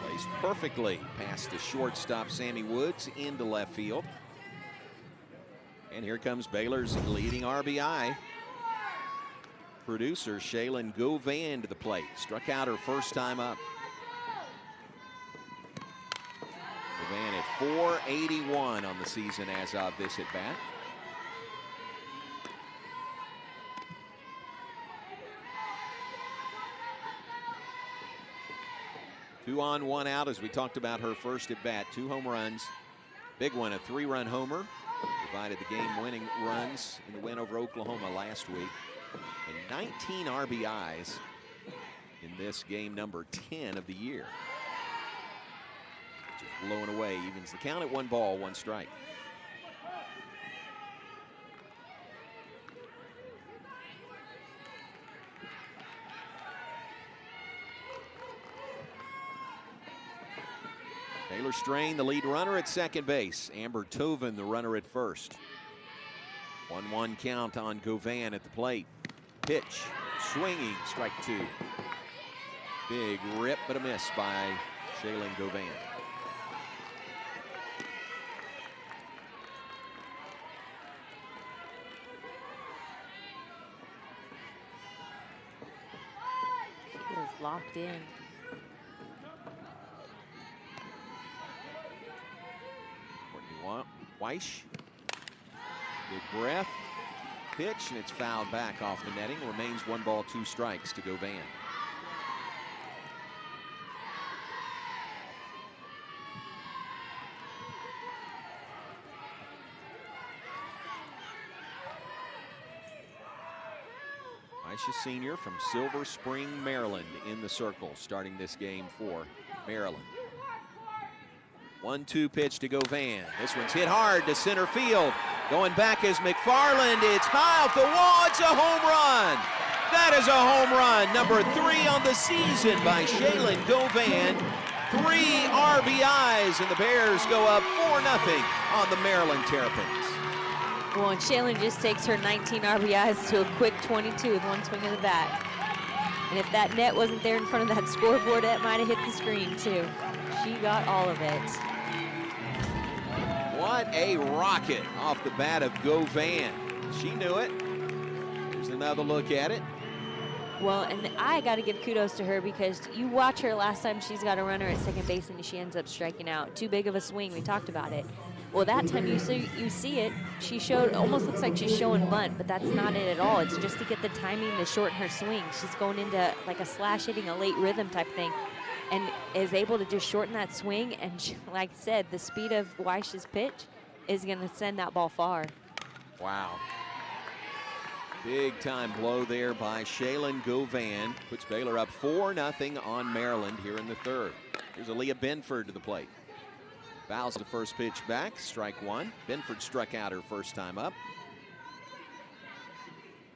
S1: Placed perfectly past the shortstop, Sammy Woods, into left field. And here comes Baylor's leading RBI producer, Shaylin Govan, to the plate. Struck out her first time up. Govan at .481 on the season as of this at bat. Two on, one out, as we talked about her first at bat. 2 home runs. Big one, a 3-run homer. Provided the game-winning runs in the win over Oklahoma last week. And 19 RBIs in this game number 10 of the year. Just blowing away, evens the count at 1 ball, 1 strike. Baylor Strain, the lead runner at second base. Amber Tovin, the runner at first. 1-1 count on Govan at the plate. Pitch, swinging, strike 2. Big rip, but a miss by Shaylin Govan.
S2: She is locked in.
S1: Courtney Weish. Big breath. Pitch, and it's fouled back off the netting. Remains 1 ball, 2 strikes to Govan. Aisha Senior from Silver Spring, Maryland, in the circle, starting this game for Maryland. 1-2 pitch to Govan. This one's hit hard to center field. Going back is McFarland. It's high off the wall. It's a home run. That is a home run. Number 3 on the season by Shaylin Govan. 3 RBIs, and the Bears go up 4-0 on the Maryland Terrapins.
S2: Well, and Shaylin just takes her 19 RBIs to a quick 22 with 1 swing of the bat. And if that net wasn't there in front of that scoreboard, that might have hit the screen too. She got all of it.
S1: What a rocket off the bat of Govan. She knew it. Here's another look at it.
S2: Well, and I got to give kudos to her because you watch her last time she's got a runner at second base and she ends up striking out. Too big of a swing. We talked about it. Well, that time you see it. She showed, almost looks like she's showing bunt, but that's not it at all. It's just to get the timing to shorten her swing. She's going into like a slash hitting, a late rhythm type thing, and is able to just shorten that swing. And she, like I said, the speed of Weich's pitch is going to send that ball far.
S1: Wow. Big time blow there by Shaylin Govan. Puts Baylor up 4-0 on Maryland here in the third. Here's Aaliyah Benford to the plate. Fouls the first pitch back, strike one. Benford struck out her first time up.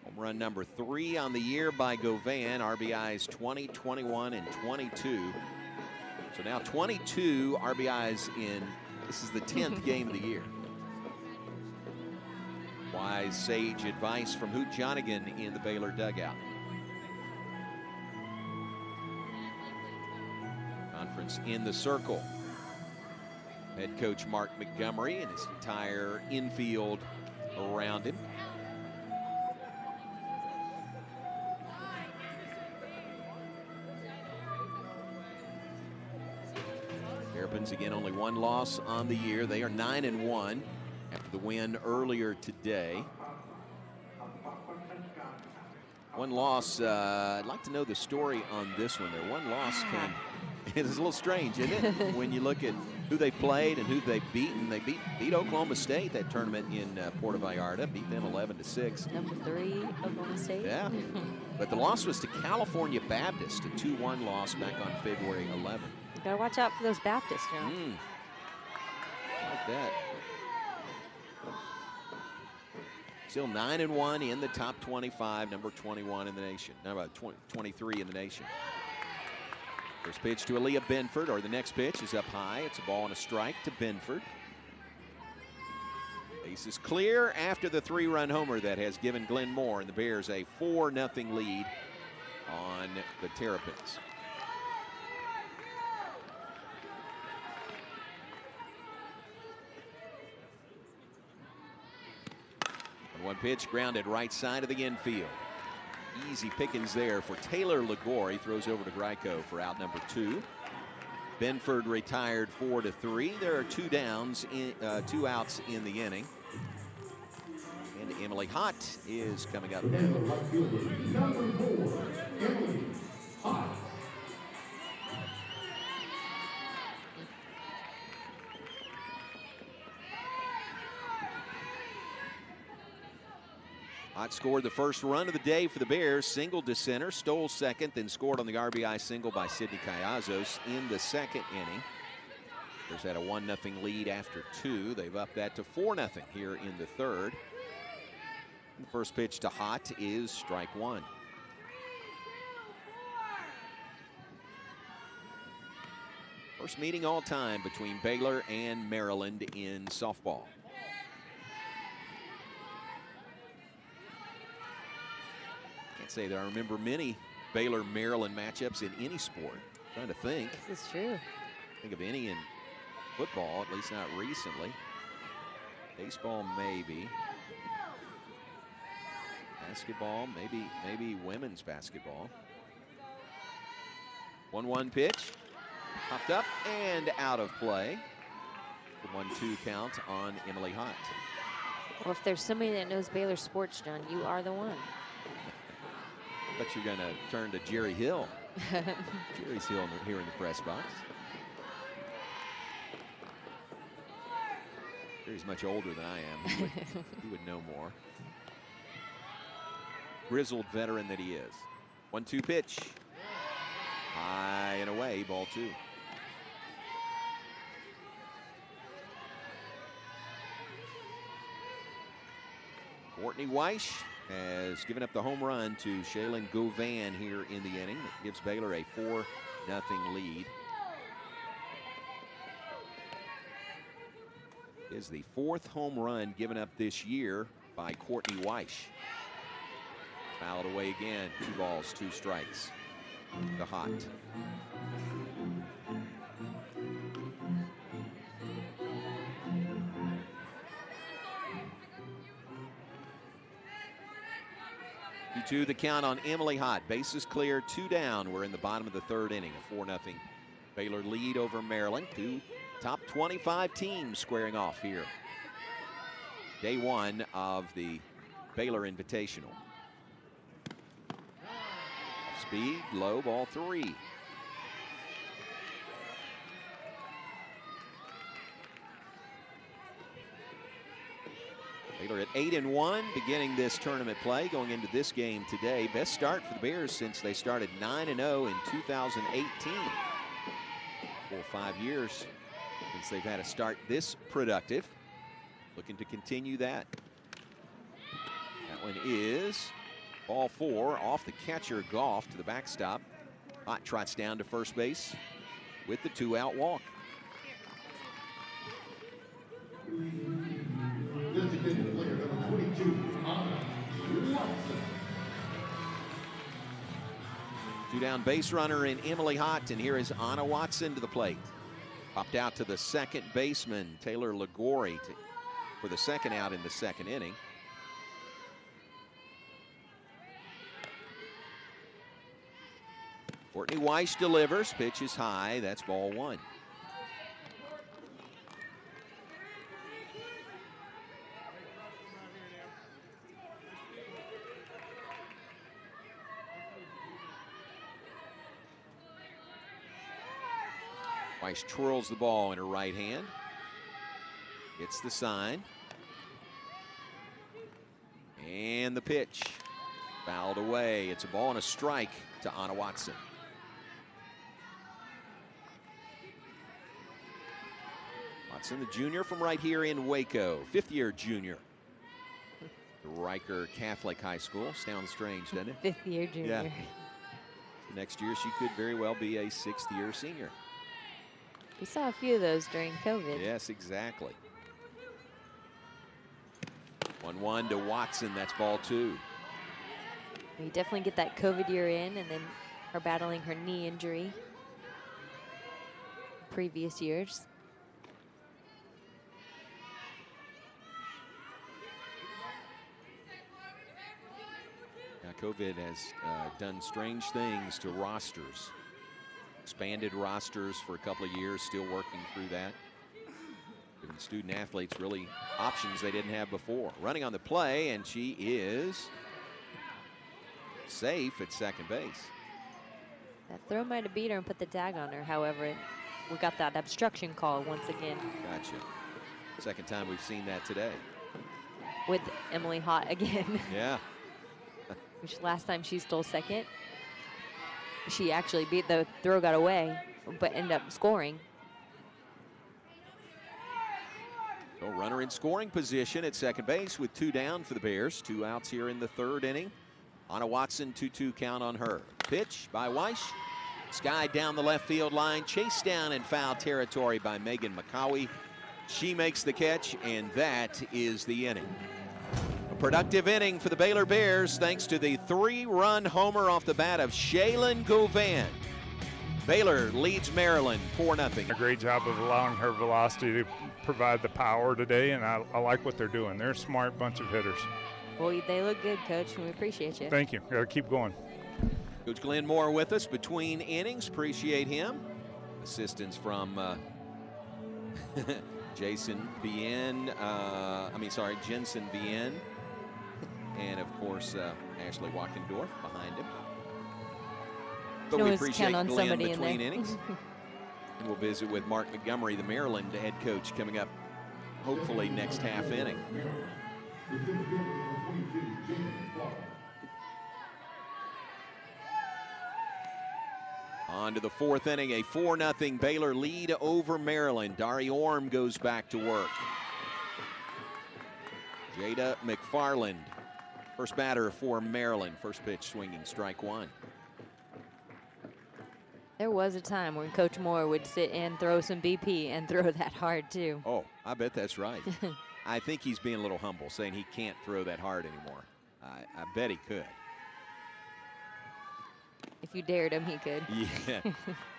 S1: Home run number 3 on the year by Govan. RBIs 20, 21, and 22. So now 22 RBIs in, this is the 10th game of the year. Wise, sage advice from Hoot Jonigan in the Baylor dugout. Conference in the circle. Head coach Mark Montgomery and his entire infield around him. Terrapins again only 1 loss on the year. They are 9-1 after the win earlier today. 1 loss. I'd like to know the story on this one. Their 1 loss came. It's a little strange, isn't it? When you look at who they've played and who they've beaten. They beat Oklahoma State that tournament in Puerto Vallarta, beat them 11-6.
S2: Number 3, Oklahoma State.
S1: Yeah, but the loss was to California Baptist, a 2-1 loss back on February 11th.
S2: You gotta watch out for those Baptists, you know.
S1: Like that. Still 9-1 in the top 25, number 21 in the nation. Number 23 in the nation. First pitch to Aaliyah Benford, or the next pitch is up high. It's a ball and a strike to Benford. Base is clear after the 3-run homer that has given Glenn Moore and the Bears a 4-0 lead on the Terrapins. And 1 pitch grounded right side of the infield. Easy pickings there for Taylor Legore. He throws over to Greico for out number 2. Benford retired 4-3. There are 2 downs, 2 outs in the inning. And Emily Hott is coming up now. Hott scored the first run of the day for the Bears, singled to center, stole second, then scored on the RBI single by Sydney Callazos in the second inning. Bears had a 1-0 lead after 2. They've upped that to 4-0 here in the third. The first pitch to Hott is strike 1. First meeting all time between Baylor and Maryland in softball. Can't say that I remember many Baylor-Maryland matchups in any sport. I'm trying to think.
S2: This is true.
S1: Think of any in football, at least not recently. Baseball, maybe. Basketball, maybe women's basketball. 1-1 pitch. Popped up and out of play. The 1-2 count on Emily Hott.
S2: Well, if there's somebody that knows Baylor sports, John, you are the one.
S1: But you're going to turn to Jerry Hill. Jerry's here in the press box. Jerry's much older than I am. He would know more. Grizzled veteran that he is. 1-2 pitch. High and away, ball 2. Courtney Weiss has given up the home run to Shaylin Govan here in the inning. That gives Baylor a 4-0 lead. It is the 4th home run given up this year by Courtney Weiss. Fouled away again. 2 balls, 2 strikes. The Hott. To the count on Emily Hott. Bases clear, 2 down. We're in the bottom of the 3rd inning. A 4-0 Baylor lead over Maryland. 2 Top 25 teams squaring off here. Day one of the Baylor Invitational. Speed, low, ball 3. Baylor at 8-1, beginning this tournament play, going into this game today. Best start for the Bears since they started 9-0 in 2018. 4 or 5 years since they've had a start this productive. Looking to continue that. That one is ball 4 off the catcher, Goff to the backstop. Hot trots down to first base with the 2-out walk. Two-down base runner in Emily Hott, and here is Anna Watson to the plate. Popped out to the second baseman, Taylor Ligori, for the second out in the second inning. Courtney Weiss delivers, pitch is high, that's ball 1. Weiss twirls the ball in her right hand. Gets the sign. And the pitch. Fouled away. It's a ball and a strike to Anna Watson. Watson, the junior from right here in Waco. 5th-year junior. Riker Catholic High School. Sounds strange, doesn't it?
S2: 5th-year junior.
S1: Yeah. Next year, she could very well be a 6th-year senior.
S2: We saw a few of those during COVID.
S1: Yes, exactly. 1-1 to Watson. That's ball 2.
S2: We definitely get that COVID year in, and then her battling her knee injury previous years.
S1: Now, COVID has done strange things to rosters. Expanded rosters for a couple of years, still working through that. Giving student athletes really options they didn't have before. Running on the play, and she is safe at second base.
S2: That throw might have beat her and put the tag on her. However, we got that obstruction call once again.
S1: Gotcha. Second time we've seen that today.
S2: With Emily Hott again.
S1: Yeah.
S2: Which last time she stole second. She actually beat, the throw got away, but ended up scoring.
S1: So runner in scoring position at second base with 2 down for the Bears. 2 outs here in the 3rd inning. Anna Watson, 2-2 count on her. Pitch by Weiss. Sky down the left field line. Chased down in foul territory by Megan McCowie. She makes the catch, and that is the inning. A productive inning for the Baylor Bears thanks to the 3-run homer off the bat of Shaylin Govan. Baylor leads Maryland 4-0.
S4: A great job of allowing her velocity to provide the power today, and I like what they're doing. They're a smart bunch of hitters.
S2: Well, they look good, Coach, and we appreciate you.
S4: Thank you. Got to keep going.
S1: Coach Glenn Moore with us between innings. Appreciate him. Assistance from Jensen Vienne. And, of course, Ashley Wackendorf behind him. But we appreciate Glenn between innings. And we'll visit with Mark Montgomery, the Maryland head coach, coming up hopefully next half inning. On to the 4th inning, a 4-0 Baylor lead over Maryland. Dari Orm goes back to work. Jada McFarland, first batter for Maryland. First pitch swinging, strike 1.
S2: There was a time when Coach Moore would sit and throw some BP and throw that hard, too.
S1: Oh, I bet that's right. I think he's being a little humble, saying he can't throw that hard anymore. I bet he could.
S2: If you dared him, he could.
S1: Yeah.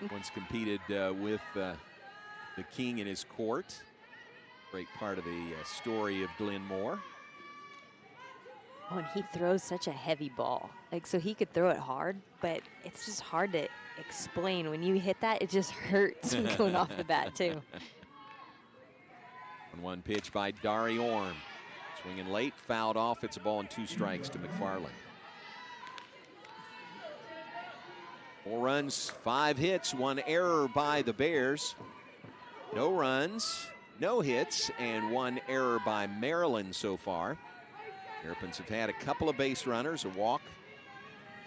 S1: Once competed with the king in his court. Great part of the story of Glenn Moore.
S2: Oh, and he throws such a heavy ball. Like, so he could throw it hard, but it's just hard to explain. When you hit that, it just hurts going off the bat, too.
S1: 1 pitch by Dari Orm. Swinging late, fouled off. It's a ball and 2 strikes to McFarland. 4 runs, 5 hits, 1 error by the Bears. No runs, no hits, and 1 error by Maryland so far. Terrapins have had a couple of base runners, a walk.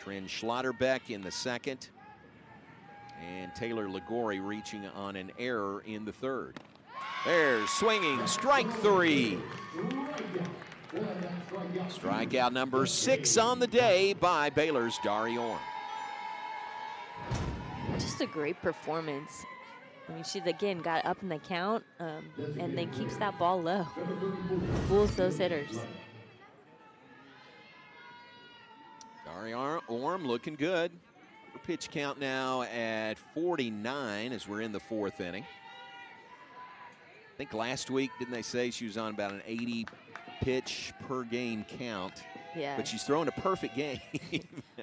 S1: Trent Schlotterbeck in the second. And Taylor Ligori reaching on an error in the third. There's swinging, strike 3. Strikeout number 6 on the day by Baylor's Dari Orm.
S2: Just a great performance. I mean, she again got up in the count and then keeps that ball low. Fools those hitters.
S1: Dari Orm looking good. Her pitch count now at 49 as we're in the 4th inning. I think last week, didn't they say she was on about an 80 pitch per game count?
S2: Yeah.
S1: But she's throwing a perfect game.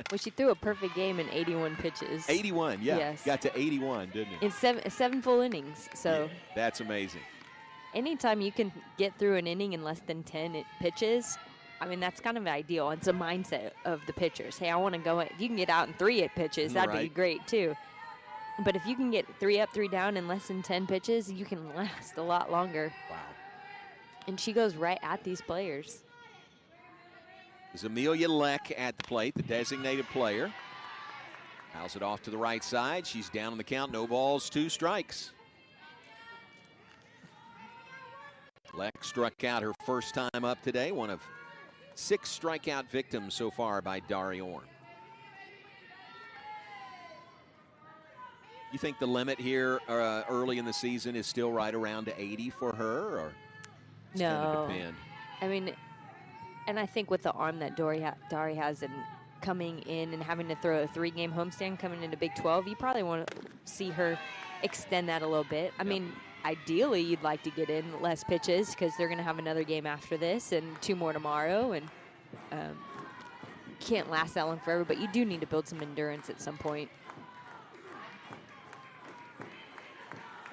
S2: Well, she threw a perfect game in 81 pitches.
S1: 81, yeah.
S2: Yes.
S1: Got to 81, didn't it?
S2: In seven full innings. So
S1: yeah, that's amazing.
S2: anytime you can get through an inning in less than 10 pitches, I mean, that's kind of ideal. It's a mindset of the pitchers. Hey, I want to go. If you can get out in 3 pitches, that'd be great too. But if you can get 3 up, 3 down in less than 10 pitches, you can last a lot longer.
S1: Wow.
S2: And she goes right at these players.
S1: Is Amelia Leck at the plate, the designated player. Fouls it off to the right side. She's down on the count. No balls, 2 strikes. Leck struck out her first time up today. One of 6 strikeout victims so far by Dari Orm. You think the limit here early in the season is still right around 80 for her, or it's
S2: no?
S1: depend?
S2: I mean, and I think with the arm that Dari has and coming in and having to throw a 3-game homestand coming into Big 12, you probably want to see her extend that a little bit. I mean, ideally, you'd like to get in less pitches because they're going to have another game after this and 2 more tomorrow, and can't last that long forever. But you do need to build some endurance at some point.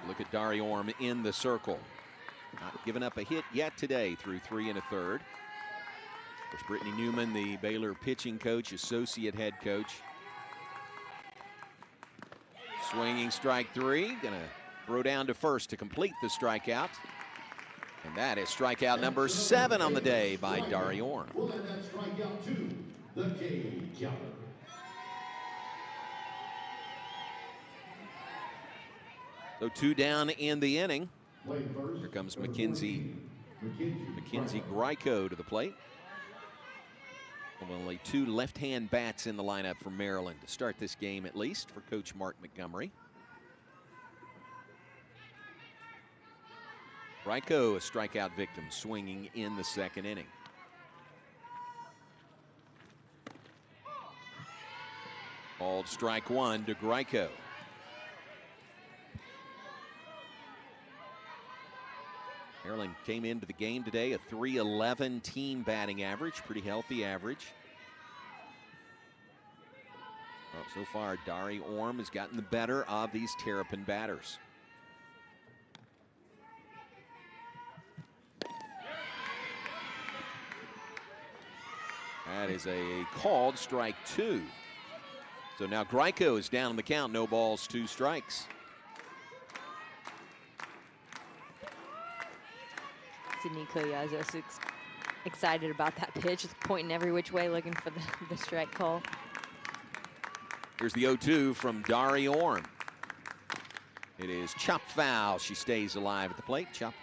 S1: Look at Dari Orm in the circle. Not giving up a hit yet today through 3 1/3. Of course, Brittany Newman, the Baylor pitching coach, associate head coach. Swinging strike 3. Gonna throw down to first to complete the strikeout. And that is strikeout number 7 on the day by Dari Orm. So 2 down in the inning. Here comes Mackenzie Greiko to the plate. Only 2 left-hand bats in the lineup for Maryland to start this game, at least, for Coach Mark Montgomery. Greiko, a strikeout victim, swinging in the 2nd inning. Called strike 1 to Greiko. Maryland came into the game today a .311 team batting average, pretty healthy average. Well, so far, Dari Orm has gotten the better of these Terrapin batters. That is a called strike 2. So now Greiko is down on the count, no balls, 2 strikes.
S2: Sydney Koyazos excited about that pitch, pointing every which way, looking for the strike call.
S1: Here's the 0-2 from Dari Orm. It is chopped foul. She stays alive at the plate. Chopped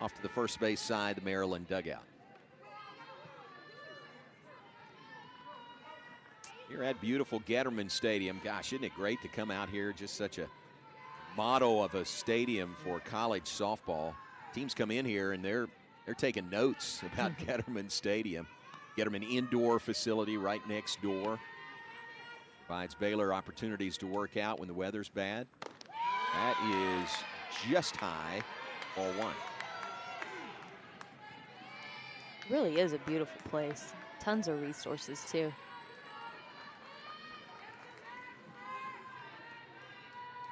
S1: off to the first base side, the Maryland dugout. Here at beautiful Getterman Stadium. Gosh, isn't it great to come out here? Just such a model of a stadium for college softball. Teams come in here and they're taking notes about Getterman Stadium. Getterman indoor facility right next door. Provides Baylor opportunities to work out when the weather's bad. That is just high, ball 1.
S2: It really is a beautiful place. Tons of resources too.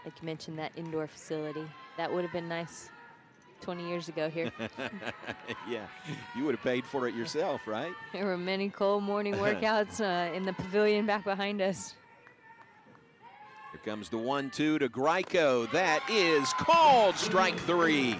S2: Like you mentioned, that indoor facility. That would have been nice 20 years ago here.
S1: Yeah, you would have paid for it yourself, right?
S2: There were many cold morning workouts in the pavilion back behind us.
S1: Here comes the 1-2 to Greico. That is called strike 3.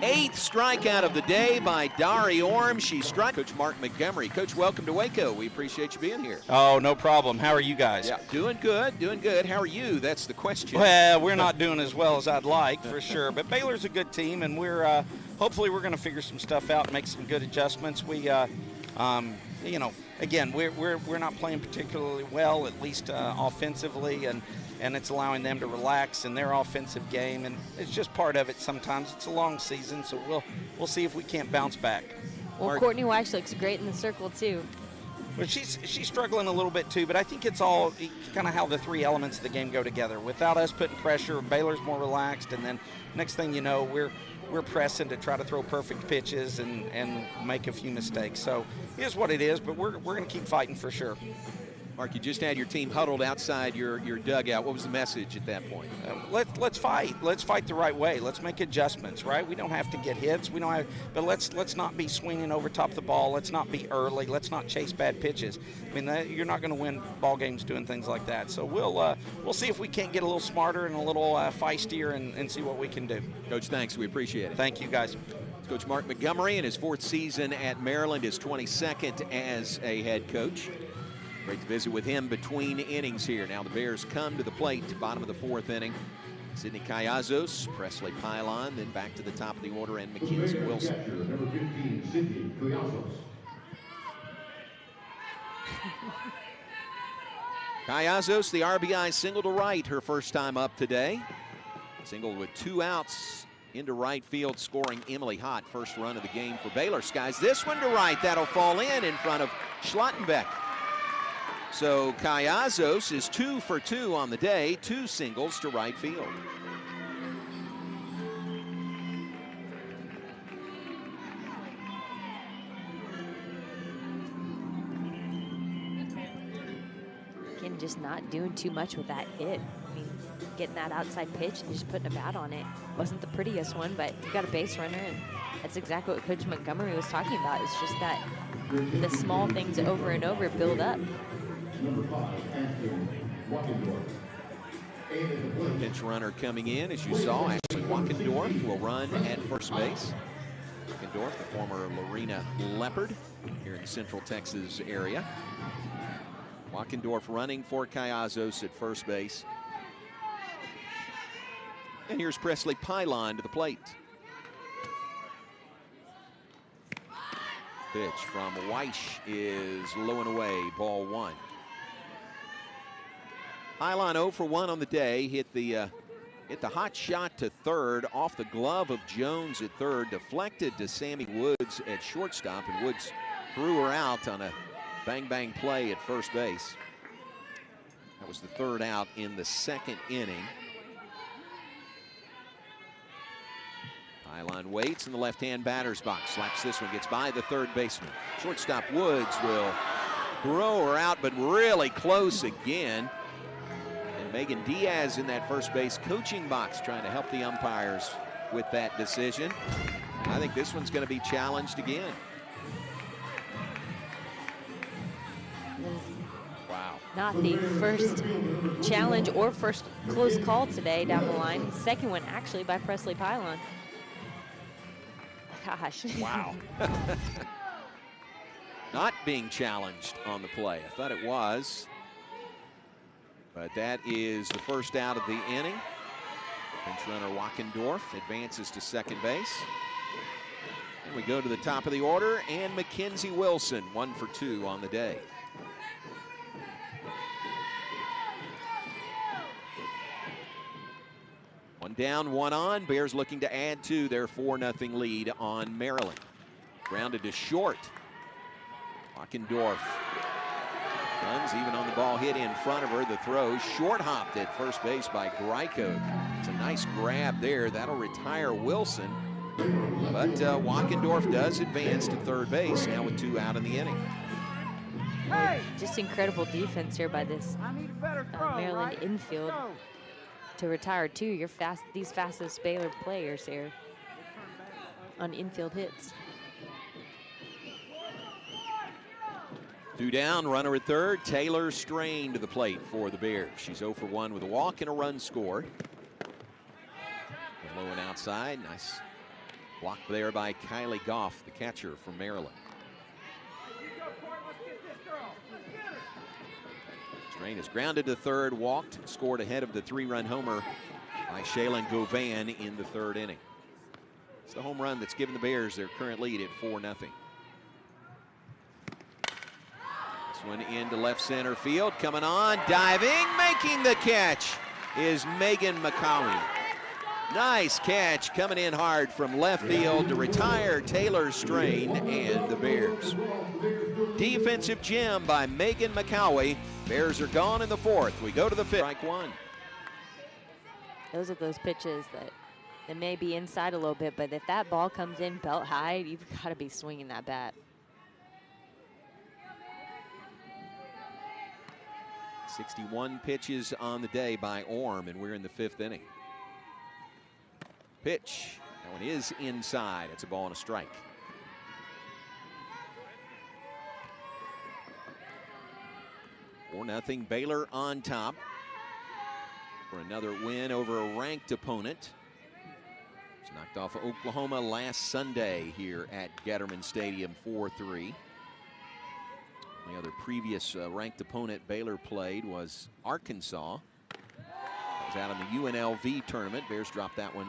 S1: 8th strikeout of the day by Dari Orm. She struck Coach Mark Montgomery. Coach, welcome to Waco. We appreciate you being here.
S7: Oh, no problem. How are you guys?
S1: Yeah, doing good, doing good. How are you? That's the question.
S7: Well, we're not doing as well as I'd like, for sure. But Baylor's a good team, and we're hopefully we're going to figure some stuff out and make some good adjustments. We, you know, again, we're not playing particularly well, at least offensively, and it's allowing them to relax in their offensive game, and it's just part of it. Sometimes it's a long season, so we'll see if we can't bounce back.
S2: Well,
S1: Mark.
S2: Courtney Weich looks great in the circle too.
S7: Well, she's struggling a little bit too, but I think it's all kind of how the three elements of the game go together. Without us putting pressure, Baylor's more relaxed, and then next thing you know, we're pressing to try to throw perfect pitches and make a few mistakes. So here's what it is, but we're going to keep fighting for sure.
S1: Mark, you just had your team huddled outside your dugout. What was the message at that point?
S7: Let's fight. Let's fight the right way. Let's make adjustments, right? We don't have to get hits. We don't have, but let's not be swinging over top of the ball. Let's not be early. Let's not chase bad pitches. I mean, you're not going to win ball games doing things like that. So we'll see if we can't get a little smarter and a little feistier and see what we can do.
S1: Coach, thanks. We appreciate it.
S7: Thank you, guys.
S1: It's Coach Mark Montgomery in his 4th season at Maryland, his 22nd as a head coach. Great to visit with him between innings here. Now the Bears come to the plate, bottom of the 4th inning. Sydney Callazos, Presley Pylon, then back to the top of the order, and Mackenzie Wilson.
S8: Number 15, Sydney Callazos.
S1: Callazos, the RBI single to right, her first time up today. Singled with 2 outs into right field, scoring Emily Hott. First run of the game for Baylor Skies. This one to right, that'll fall in front of Schlottenbeck. So Callazos is 2 for 2 on the day, 2 singles to right field.
S2: Again, just not doing too much with that hit. I mean, getting that outside pitch and just putting a bat on it. Wasn't the prettiest one, but you got a base runner, and that's exactly what Coach Montgomery was talking about. It's just that the small things over and over build up.
S8: Number 5, Ashton Wackendorf.
S1: Pinch runner coming in, as you saw. Ashley Wackendorf will run at first base. Wackendorf, the former Lorena Leopard here in the Central Texas area. Wackendorf running for Callazos at first base. And here's Presley Pylon to the plate. Pitch from Weish is low and away, ball 1. Pylon 0 for 1 on the day. Hit the hot shot to third off the glove of Jones at third. Deflected to Sammy Woods at shortstop, and Woods threw her out on a bang-bang play at first base. That was the 3rd out in the 2nd inning. Pylon waits in the left-hand batter's box. Slaps this one, gets by the 3rd baseman. Shortstop Woods will throw her out, but really close again. Megan Diaz in that first base coaching box trying to help the umpires with that decision. I think this one's going to be challenged again. Wow.
S2: Not the first challenge or first close call today down the line. Second one actually by Presley Pylon. Gosh.
S1: Wow. Not being challenged on the play. I thought it was. But that is the first out of the inning. Pinch runner Wackendorf advances to second base. And we go to the top of the order, and Mackenzie Wilson, 1 for 2 on the day. One down, 1 on. Bears looking to add to their 4-0 lead on Maryland. Grounded to short. Wackendorf runs even on the ball hit in front of her. The throw short hopped at first base by Greico. It's a nice grab there. That'll retire Wilson. But Wackendorf does advance to third base now with 2 out in the inning.
S2: Just incredible defense here by this Maryland infield to retire 2. These fastest Baylor players here. on infield hits.
S1: 2 down, runner at third. Taylor Strain to the plate for the Bears. She's 0 for 1 with a walk and a run scored. Low and outside. Nice block there by Kylie Goff, the catcher from Maryland. Strain is grounded to third, walked, scored ahead of the 3-run homer by Shaylin Govan in the 3rd inning. It's the home run that's given the Bears their current lead at 4-0. This one into left center field, coming on, diving, making the catch is Megan McColley. Nice catch coming in hard from left field to retire Taylor Strain and the Bears. Defensive gem by Megan McColley. Bears are gone in the 4th. We go to the 5th. Strike 1.
S2: Those are those pitches that they may be inside a little bit, but if that ball comes in belt high, you've got to be swinging that bat.
S1: 61 pitches on the day by Orm, and we're in the 5th inning. Pitch. That one is inside. It's a ball and a strike. Nothing. Baylor on top for another win over a ranked opponent. It's knocked off Oklahoma last Sunday here at Getterman Stadium 4-3. The other previous ranked opponent Baylor played was Arkansas. That was out in the UNLV tournament. Bears dropped that one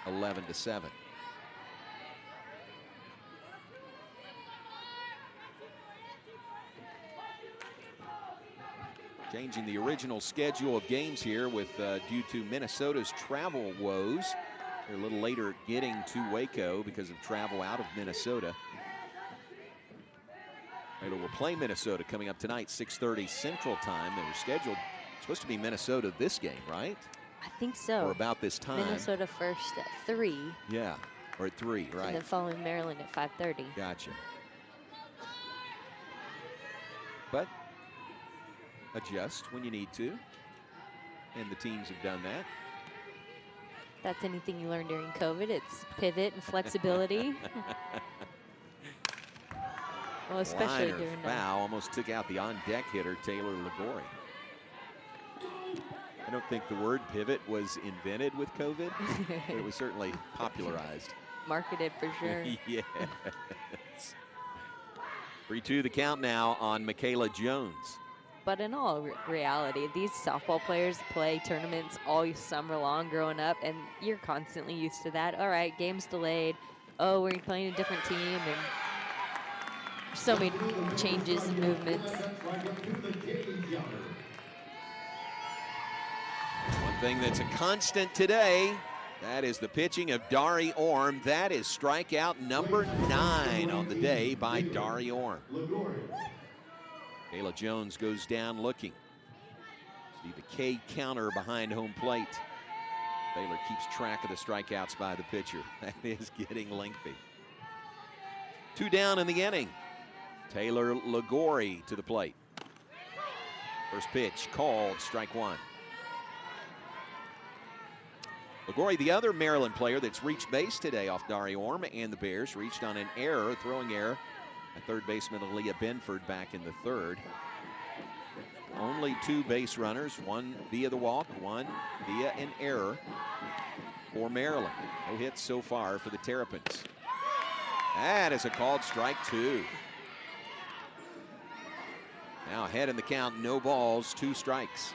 S1: 11-7. Changing the original schedule of games here with due to Minnesota's travel woes. They're a little later getting to Waco because of travel out of Minnesota. Baylor will play Minnesota coming up tonight, 6:30 Central Time. They were scheduled, supposed to be Minnesota this game, right?
S2: I think so.
S1: Or about this time.
S2: Minnesota first at 3.
S1: Yeah, or at 3, right.
S2: And then following Maryland at 5:30.
S1: Gotcha. But adjust when you need to, and the teams have done that.
S2: That's anything you learn during COVID. It's pivot and flexibility. Well, especially
S1: Liner
S2: during
S1: foul almost took out the on-deck hitter Taylor Ligori. I don't think the word pivot was invented with COVID, but it was certainly popularized.
S2: Marketed for sure.
S1: Yes. 3-2 the count now on Michaela Jones.
S2: But in all reality, these softball players play tournaments all summer long growing up, and you're constantly used to that. All right, game's delayed. Oh, we're playing a different team, and so many changes and movements.
S1: One thing that's a constant today, that is the pitching of Dari Orm. That is strikeout number 9 on the day by Dari Orm. Kayla Jones goes down looking. See the K counter behind home plate. Baylor keeps track of the strikeouts by the pitcher. That is getting lengthy. 2 down in the inning. Taylor Ligori to the plate. First pitch called, strike 1. Ligori, the other Maryland player that's reached base today off Dari Orm, and the Bears reached on an error, throwing error at third baseman Aaliyah Benford back in the 3rd. Only 2 base runners, one via the walk, one via an error for Maryland. No hits so far for the Terrapins. That is a called strike 2. Now ahead in the count, no balls, 2 strikes.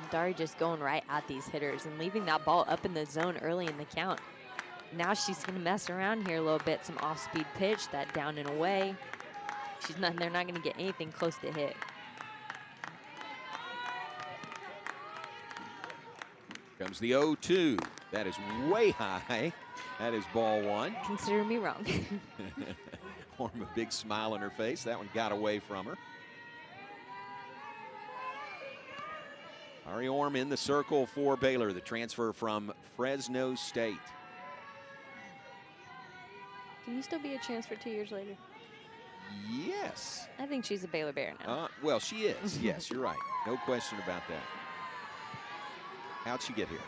S2: Dari just going right at these hitters and leaving that ball up in the zone early in the count. Now she's going to mess around here a little bit. Some off-speed pitch, that down and away. They're not going to get anything close to hit.
S1: Comes the 0-2. That is way high. That is ball 1.
S2: Consider me wrong.
S1: Orm, a big smile on her face. That one got away from her. Ari Orm in the circle for Baylor, the transfer from Fresno State.
S2: Can you still be a transfer 2 years later?
S1: Yes.
S2: I think she's a Baylor Bear now.
S1: Well, she is. Yes, you're right. No question about that. How'd she get here?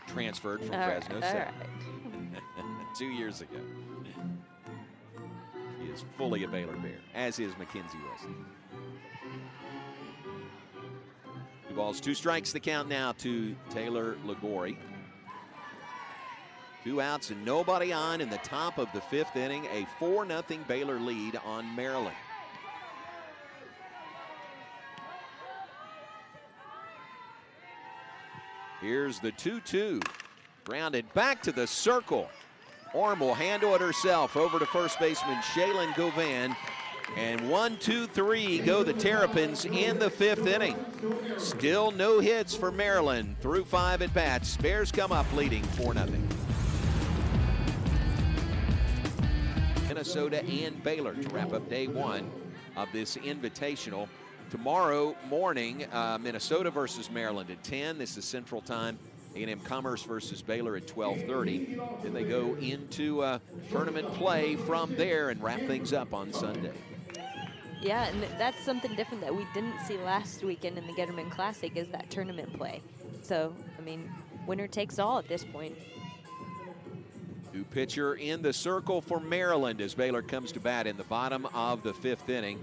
S1: Transferred from Fresno State.
S2: All right.
S1: 2 years ago. He is fully a Baylor Bear, as is Mackenzie Wilson. 2 balls, 2 strikes, the count now to Taylor Liguori. 2 outs and nobody on in the top of the 5th inning. A 4-0 Baylor lead on Maryland. Here's the 2-2. Grounded back to the circle. Orm will handle it herself over to first baseman Shaylin Govan. And 1, 2, 3 go the Terrapins in the 5th inning. Still no hits for Maryland through 5 at bats. Bears come up leading 4-0. Minnesota and Baylor to wrap up day 1 of this invitational. Tomorrow morning, Minnesota versus Maryland at 10. This is Central Time. A&M Commerce versus Baylor at 12:30. Then they go into tournament play from there and wrap things up on Sunday.
S2: Yeah, and that's something different that we didn't see last weekend in the Getterman Classic is that tournament play. So, I mean, winner takes all at this point.
S1: New pitcher in the circle for Maryland as Baylor comes to bat in the bottom of the 5th inning.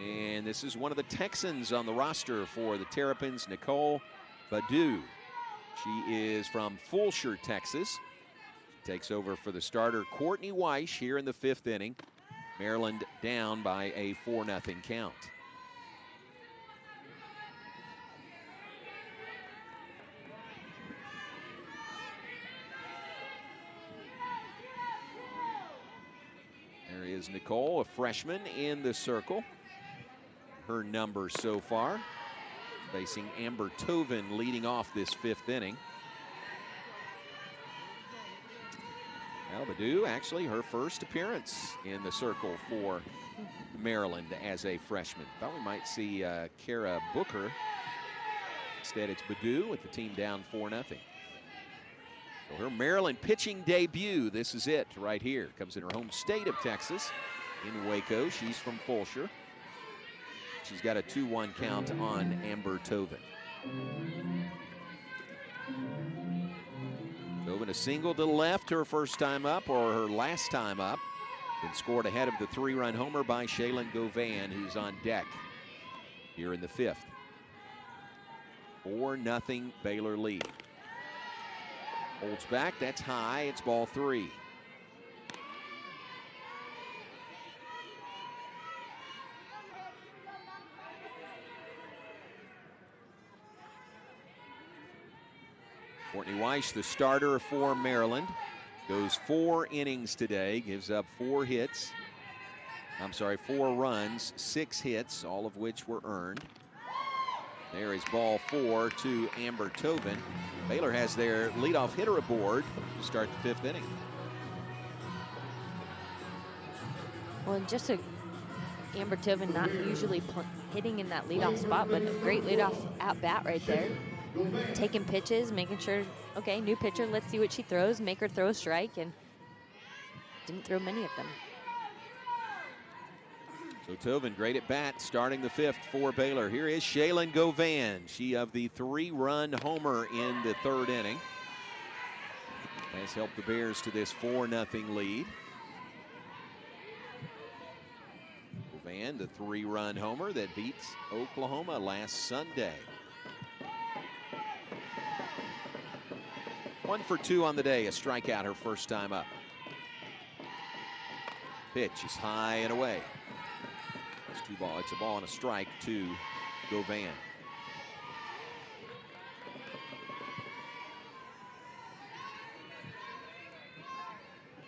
S1: And this is one of the Texans on the roster for the Terrapins, Nicole Badu. She is from Fulshear, Texas. She takes over for the starter Courtney Weish here in the 5th inning. Maryland down by a 4-0 count. There is Nicole, a freshman in the circle. Her number so far. Facing Amber Tovin leading off this 5th inning. Well, Badu, actually her first appearance in the circle for Maryland as a freshman. Thought we might see Kara Booker. Instead, it's Badu with the team down 4-0. So her Maryland pitching debut, this is it right here. Comes in her home state of Texas in Waco. She's from Fulshear. She's got a 2-1 count on Amber Tovin. Tovin a single to the left her first time up, or her last time up. Then scored ahead of the 3-run homer by Shaylin Govan, who's on deck here in the 5th. 4-0 Baylor lead. Holds back, that's high, it's ball 3. Courtney Weish, the starter for Maryland, goes 4 innings today, gives up 4 runs, 6 hits, all of which were earned. There is ball 4 to Amber Tovin. Baylor has their leadoff hitter aboard to start the 5th inning.
S2: Well, just Amber Tovin not usually hitting in that leadoff spot, but a great leadoff at bat right there. Taking pitches, making sure, okay, new pitcher, let's see what she throws, make her throw a strike, and didn't throw many of them.
S1: So Tovin, great at bat, starting the 5th for Baylor. Here is Shaylin Govan, she of the 3-run homer in the 3rd inning. Has helped the Bears to this 4-0 lead. Govan, the 3-run homer that beats Oklahoma last Sunday. 1 for 2 on the day, a strikeout her first time up. Pitch is high and away. It's 2 ball. It's a ball and a strike to Govan.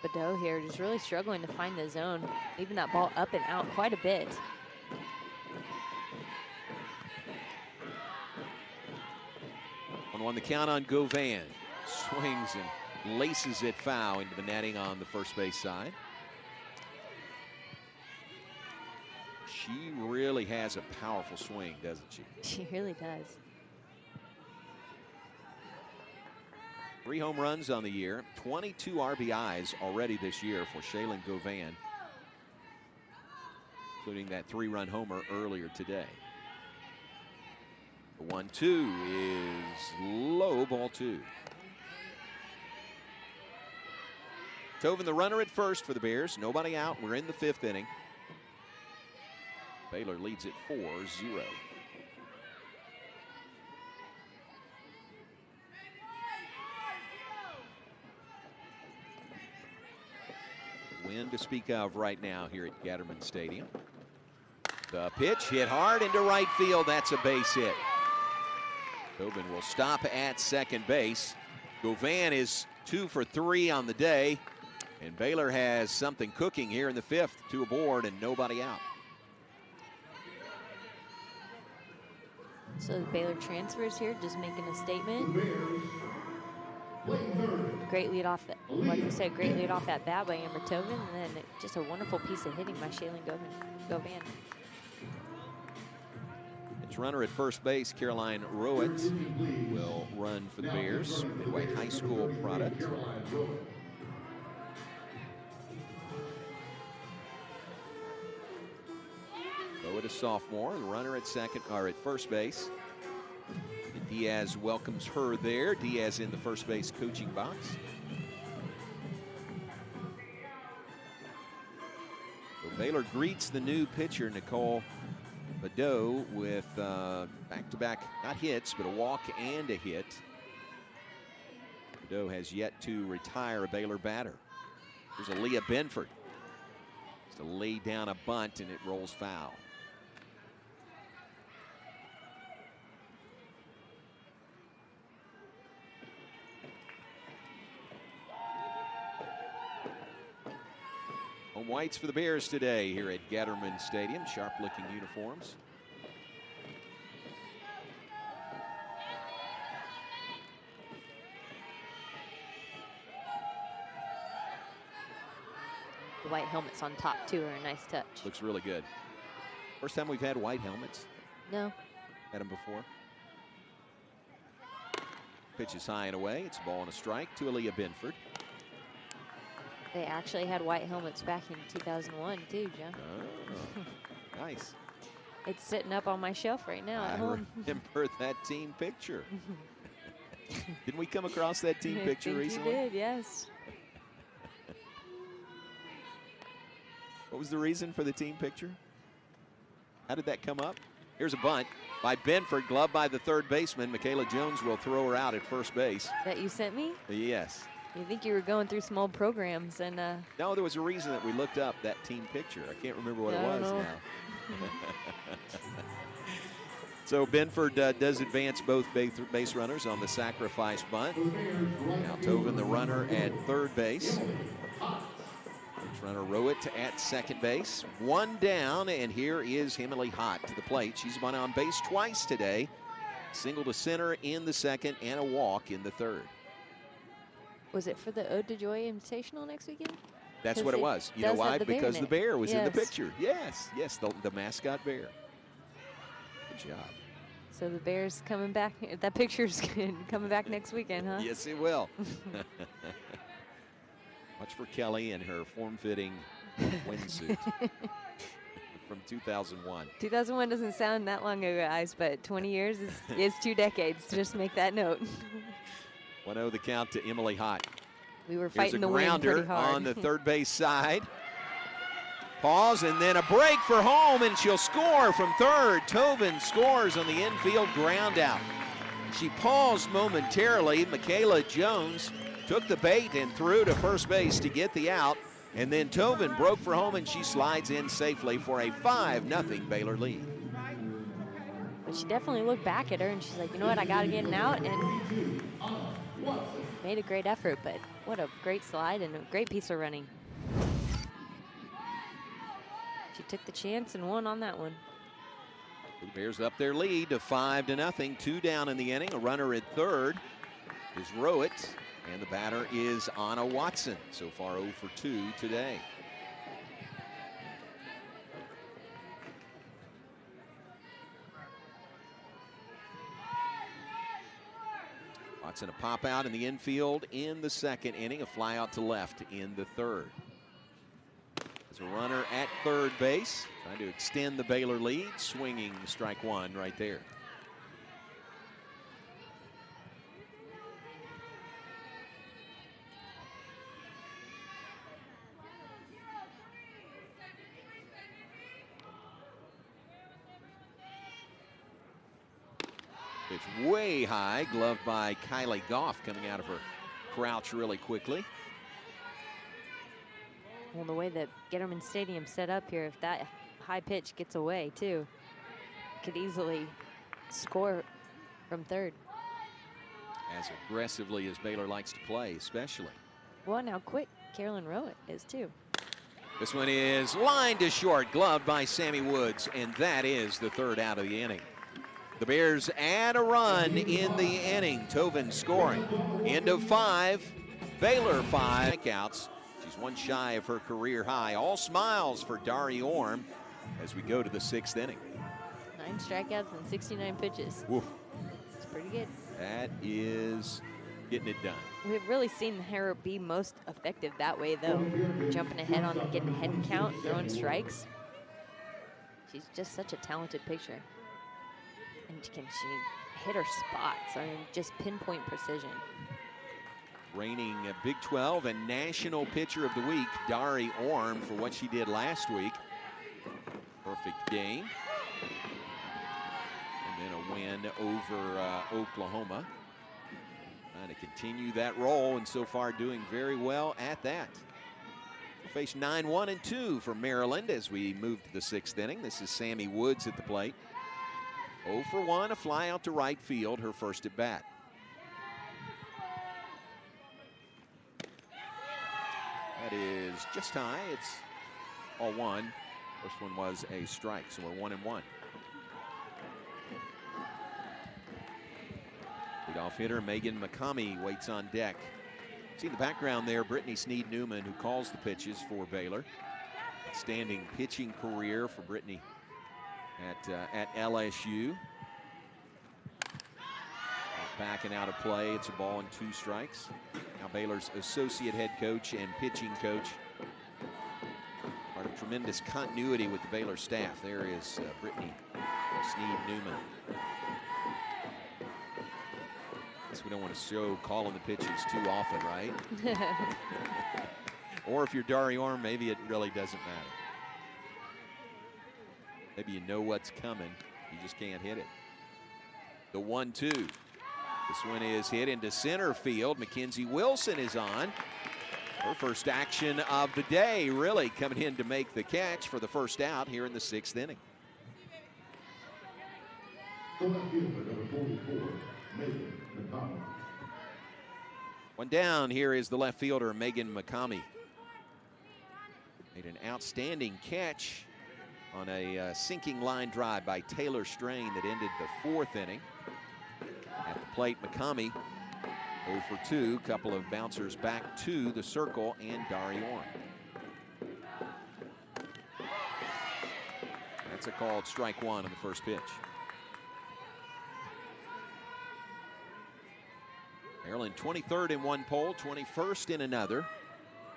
S2: Badeau here just really struggling to find the zone, leaving that ball up and out quite a bit.
S1: On the count on Govan. Swings and laces it foul into the netting on the first base side. She really has a powerful swing, doesn't she?
S2: She really does.
S1: 3 home runs on the year, 22 RBIs already this year for Shaylin Govan, including that 3-run homer earlier today. The 1-2 is low, ball 2. Tovin, the runner at first for the Bears. Nobody out. We're in the 5th inning. Baylor leads it 4-0. Wind to speak of right now here at Gatterman Stadium. The pitch hit hard into right field. That's a base hit. Tovin will stop at second base. Govan is 2 for 3 on the day. And Baylor has something cooking here in the 5th. 2 aboard and nobody out.
S2: So the Baylor transfers here, just making a statement. Great lead off, like we said, great lead off at bat by Amber Tovin, and then just a wonderful piece of hitting by Shaylin Govan.
S1: Its runner at first base, Caroline Rowett, will run for the Bears. Midway High School product. Rowett, a sophomore, the runner at first base. And Diaz welcomes her there. Diaz in the first base coaching box. So Baylor greets the new pitcher, Nicole Badeau, with back-to-back, not hits, but a walk and a hit. Badeau has yet to retire a Baylor batter. Here's Aaliyah Benford. Just to lay down a bunt, and it rolls foul. Home whites for the Bears today here at Gatterman Stadium. Sharp-looking uniforms.
S2: The white helmets on top, too, are a nice touch.
S1: Looks really good. First time we've had white helmets.
S2: No.
S1: Had them before. Pitch is high and away. It's a ball and a strike to Aaliyah Benford.
S2: They actually had white helmets back in 2001, too, Joe.
S1: Oh, nice.
S2: It's sitting up on my shelf right now at home.
S1: I remember that team picture. Didn't we come across that team picture recently?
S2: You did, yes.
S1: What was the reason for the team picture? How did that come up? Here's a bunt by Benford, gloved by the third baseman. Michaela Jones will throw her out at first base.
S2: That you sent me?
S1: Yes.
S2: You think you were going through some old programs and
S1: No, there was a reason that we looked up that team picture. I can't remember what it was now. So Benford does advance both base runners on the sacrifice bunt. Now Tovin, the runner, at third base. Runner Rowett at second base. 1 down, and here is Emily Hott to the plate. She's been on base twice today. Single to center in the second and a walk in the third.
S2: Was it for the Ode to Joy Invitational next weekend?
S1: That's what it was. You know why? Because the bear was in the
S2: Yes.
S1: picture. Yes, the mascot bear. Good job.
S2: So the Bears coming back. That picture's coming back next weekend, huh?
S1: Yes, it will. Much for Kelly and her form-fitting windsuit from 2001.
S2: 2001 doesn't sound that long ago, guys, but 20 years is 2 decades. Just make that note.
S1: 1-0 the count to Emily Hott.
S2: We were
S1: Here's
S2: fighting
S1: a
S2: the wind pretty
S1: grounder
S2: hard.
S1: on the third base side. Pause, and then a break for home, and she'll score from third. Tovin scores on the infield ground out. She paused momentarily. Michaela Jones took the bait and threw to first base to get the out. And then Tovin broke for home, and she slides in safely for a 5-0 Baylor lead.
S2: But she definitely looked back at her, and she's like, you know what, I got to get an out, and made a great effort, but what a great slide and a great piece of running. She took the chance and won on that one.
S1: The Bears up their lead to 5-0. 2 down in the inning. A runner at third is Rowett, and the batter is Anna Watson. So far 0 for 2 today. Watson a pop out in the infield in the second inning. A fly out to left in the third. There's a runner at third base, trying to extend the Baylor lead. Swinging strike one right there. Pitch way high, gloved by Kylie Goff, coming out of her crouch really quickly.
S2: Well, the way that Getterman Stadium set up here, if that high pitch gets away too, could easily score from third.
S1: As aggressively as Baylor likes to play, especially.
S2: Well, now quick Carolyn Rowett is too.
S1: This one is lined to short, gloved by Sammy Woods, and that is the third out of the inning. The Bears add a run in the inning. Tovin scoring. End of 5. Baylor 5 strikeouts. She's one shy of her career high. All smiles for Dari Orm as we go to the 6th inning.
S2: 9 strikeouts and 69 pitches.
S1: Woof.
S2: It's pretty good.
S1: That is getting it done.
S2: We've really seen her be most effective that way, though. Jumping ahead on getting a head count, throwing strikes. She's just such a talented pitcher. And can she hit her spots? I mean, just pinpoint precision.
S1: Reigning Big 12 and National Pitcher of the Week, Dari Orm, for what she did last week. Perfect game. And then a win over Oklahoma. Trying to continue that role, and so far doing very well at that. We'll face 9-1-2 for Maryland as we move to the 6th inning. This is Sammy Woods at the plate. 0 for 1, a fly out to right field, her first at bat. That is just high. It's all 1. First one was a strike, so we're 1-1. Leadoff hitter Megan McCamey waits on deck. See in the background there, Brittany Sneed-Newman, who calls the pitches for Baylor. Outstanding pitching career for Brittany at LSU. Backing out of play, it's a ball and 2 strikes. Now Baylor's associate head coach and pitching coach. Part of tremendous continuity with the Baylor staff. There is Brittany Sneed-Newman. Guess we don't want to show calling the pitches too often, right? Or if you're Dari Orm, maybe it really doesn't matter. Maybe you know what's coming, you just can't hit it. The 1-2. This one is hit into center field. Mackenzie Wilson is on. Her first action of the day, really coming in to make the catch for the first out here in the 6th inning. One down, here is the left fielder, Megan McCamey. Made an outstanding catch on a sinking line drive by Taylor Strain that ended the 4th inning. At the plate, McCamey 0 for 2, couple of bouncers back to the circle and Dari Orm. That's a called strike 1 on the first pitch. Maryland 23rd in one poll, 21st in another.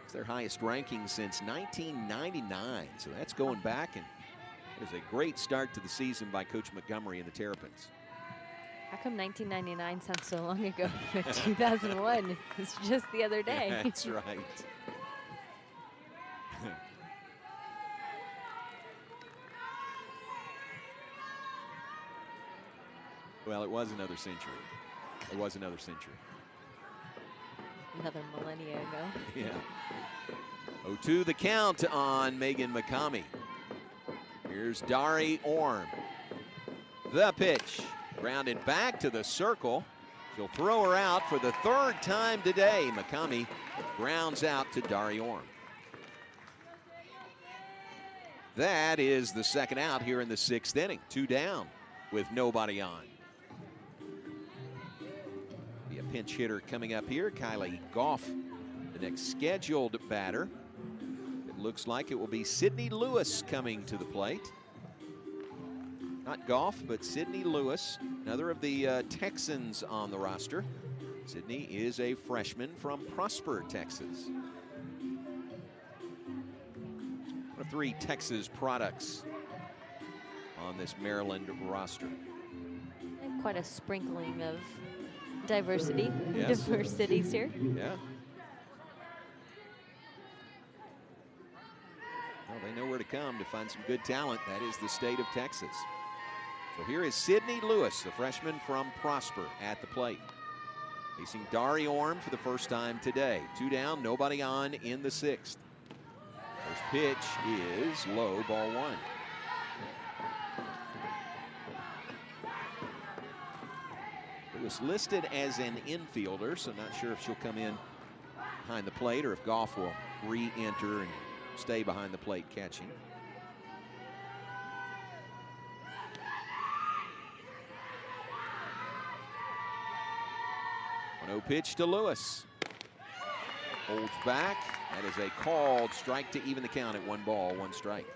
S1: It's their highest ranking since 1999, so that's going back, and it was a great start to the season by Coach Montgomery and the Terrapins.
S2: How come 1999 sounds so long ago? 2001, it's just the other day.
S1: That's right. Well, it was another century. It was another century.
S2: Another millennia ago.
S1: Yeah. 0-2 the count on Megan McCamey. Here's Dari Orm. The pitch. Grounded back to the circle. She'll throw her out for the 3rd time today. McCamey grounds out to Dari Orm. That is the 2nd out here in the 6th inning. 2 down with nobody on. Be a pinch hitter coming up here. Kylie Goff, the next scheduled batter. It looks like it will be Sydney Lewis coming to the plate. Not Goff, but Sydney Lewis, another of the Texans on the roster. Sydney is a freshman from Prosper, Texas. One of 3 Texas products on this Maryland roster.
S2: And quite a sprinkling of diversity,
S1: Yes.
S2: diverse cities here.
S1: Yeah. Well, they know where to come to find some good talent. That is the state of Texas. So here is Sydney Lewis, the freshman from Prosper, at the plate. Facing Dari Orm for the first time today. 2 down, nobody on in the 6th. First pitch is low, ball 1. Was listed as an infielder, so not sure if she'll come in behind the plate or if Goff will re-enter and stay behind the plate catching. 1-0 pitch to Lewis. Holds back. That is a called strike to even the count at 1 ball, 1 strike.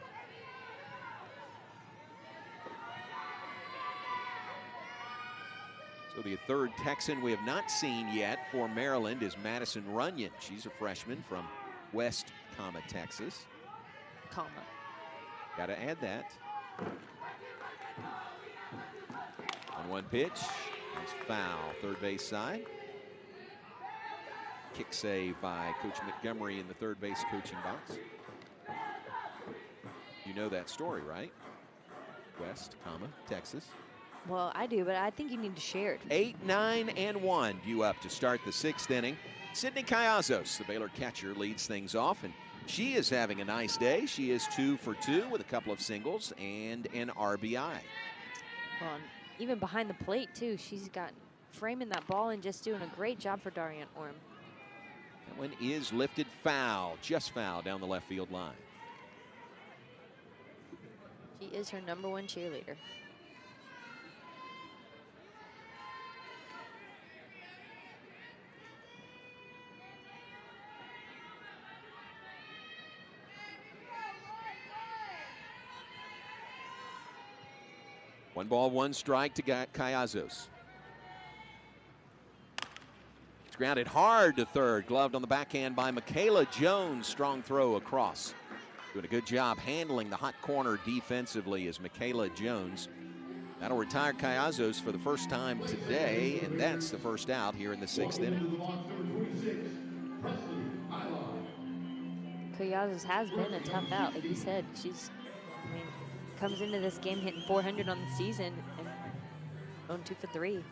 S1: So the third Texan we have not seen yet for Maryland is Madison Runyon. She's a freshman from West, Texas. Got to add that. 1-1 pitch. It's foul. Third base side. Kick save by Coach Montgomery in the third base coaching box. You know that story, right? West, Texas.
S2: Well, I do, but I think you need to share it.
S1: 8, 9, and 1 due up to start the 6th inning. Sydney Cayazos, the Baylor catcher, leads things off, and she is having a nice day. She is 2 for 2 with a couple of singles and an RBI.
S2: Well, even behind the plate, too. She's got framing that ball and just doing a great job for Darian Orm.
S1: That one is lifted foul, just foul down the left field line.
S2: She is her #1 cheerleader.
S1: One ball, 1 strike to Cayazos. It's grounded hard to third. Gloved on the backhand by Michaela Jones. Strong throw across. Doing a good job handling the hot corner defensively is Michaela Jones. That'll retire Cayazos for the first time today, and that's the first out here in the 6th inning.
S2: Cayazos has been a tough out, like you said. Comes into this game hitting 400 on the season and going 2 for 3.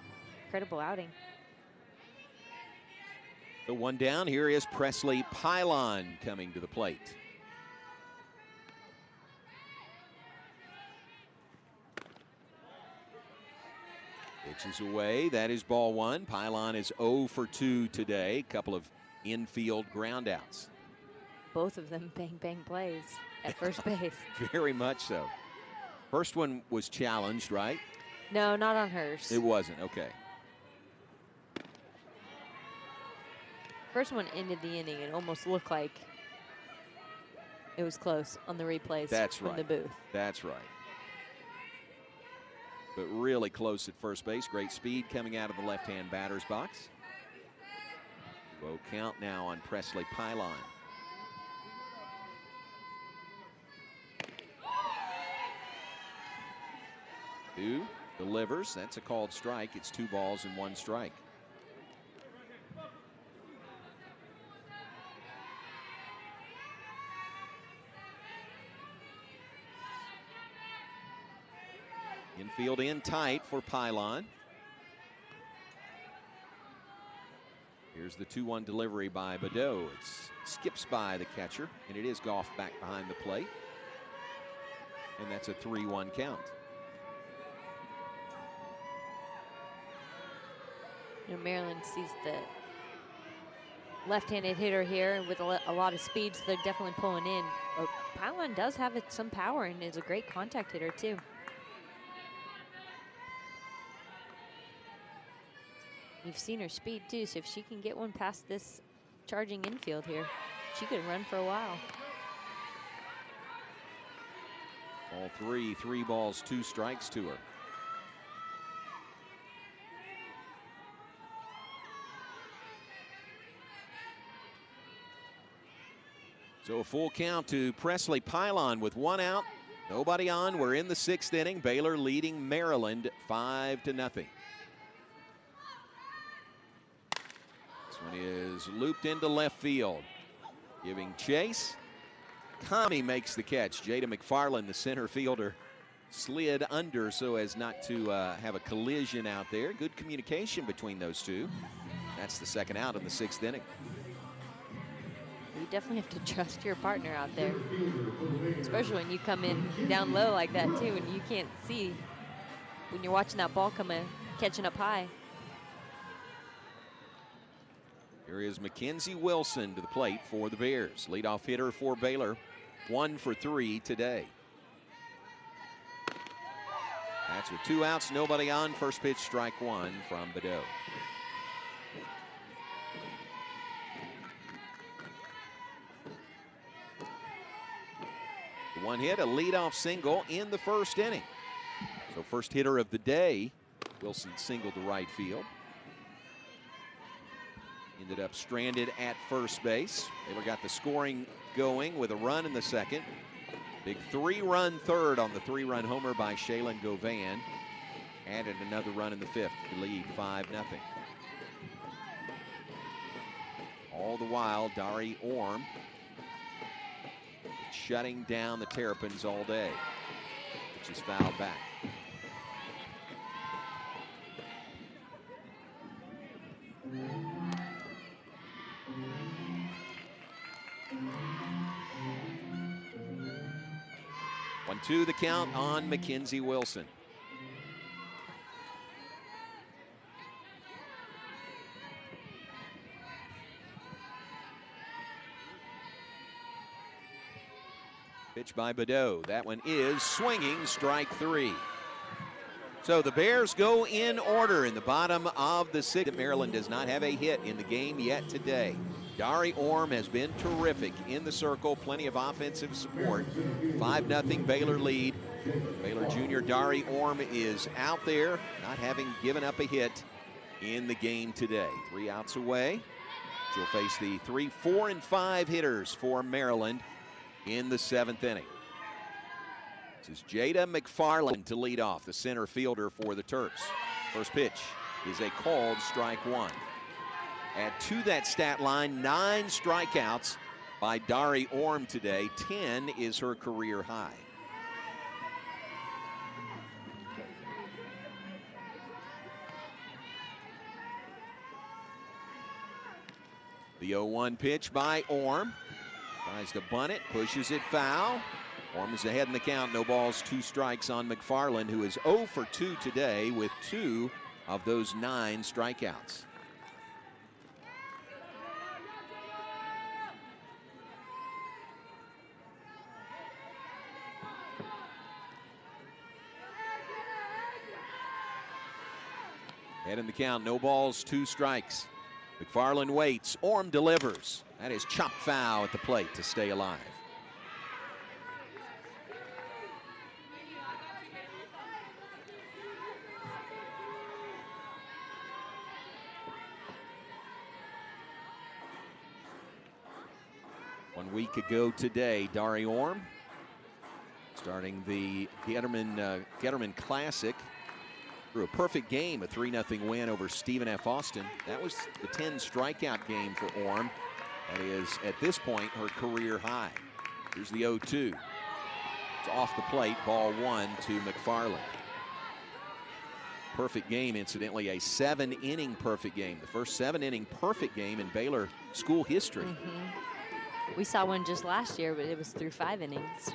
S2: Incredible outing.
S1: The 1 down. Here is Presley Pylon coming to the plate. Pitches away. That is ball 1. Pylon is 0 for 2 today. Couple of infield groundouts.
S2: Both of them bang plays at first base.
S1: Very much so. First one was challenged, right?
S2: No, not on hers.
S1: It wasn't. Okay.
S2: First one ended the inning. It almost looked like it was close on the replays.
S1: That's
S2: from
S1: right.
S2: the booth.
S1: That's right. But really close at first base. Great speed coming out of the left-hand batter's box. Low count now on Presley Pylon. 2 delivers. That's a called strike. It's 2 balls and 1 strike. Infield in tight for Pylon. Here's the 2-1 delivery by Badeau. It skips by the catcher, and it is Goff back behind the plate. And that's a 3-1 count.
S2: Maryland sees the left-handed hitter here with a lot of speed, so they're definitely pulling in. But Pylon does have some power and is a great contact hitter, too. You've seen her speed, too, so if she can get one past this charging infield here, she could run for a while.
S1: All 3 balls, 2 strikes to her. So a full count to Presley Pylon with 1 out. Nobody on. We're in the 6th inning. Baylor leading Maryland 5-0. This one is looped into left field. Giving chase. Kami makes the catch. Jada McFarland, the center fielder, slid under so as not to have a collision out there. Good communication between those two. That's the second out in the 6th inning.
S2: You definitely have to trust your partner out there, especially when you come in down low like that too, and you can't see when you're watching that ball catching up high.
S1: Here is Mackenzie Wilson to the plate for the Bears. Leadoff hitter for Baylor, 1 for 3 today. That's with 2 outs, nobody on. First pitch, strike 1 from Badeau. The 1 hit, a leadoff single in the 1st inning. So first hitter of the day, Wilson singled to right field. Ended up stranded at first base. Baylor got the scoring going with a run in the 2nd. Big 3-run 3rd on the 3-run homer by Shaylin Govan. Added another run in the 5th to lead 5-0. All the while, Dari Orm shutting down the Terrapins all day, which is fouled back. To the count on Mackenzie Wilson. Pitch by Badeau. That one is swinging, strike 3. So the Bears go in order in the bottom of the 6th. Maryland does not have a hit in the game yet today. Dari Orm has been terrific in the circle, plenty of offensive support. 5-0 Baylor lead. Baylor junior Dari Orm is out there, not having given up a hit in the game today. 3 outs away. She'll face the 3, 4, and 5 hitters for Maryland in the 7th inning. This is Jada McFarland to lead off, the center fielder for the Terps. First pitch is a called strike 1. Add to that stat line 9 strikeouts by Dari Orm today. 10 is her career high. The 0-1 pitch by Orm. Tries to bunt it, pushes it foul. Orm is ahead in the count. No balls, 2 strikes on McFarland, who is 0 for 2 today with 2 of those 9 strikeouts. Head in the count, no balls, 2 strikes. McFarland waits, Orm delivers. That is chopped foul at the plate to stay alive. One week ago today, Dari Orm starting the Getterman Classic. Through a perfect game, a 3-0 win over Stephen F. Austin. That was the 10 strikeout game for Orm. That is, at this point, her career high. Here's the 0-2. It's off the plate, ball 1 to McFarland. Perfect game, incidentally, a 7-inning perfect game. The first 7-inning perfect game in Baylor school history.
S2: We saw one just last year, but it was through 5 innings.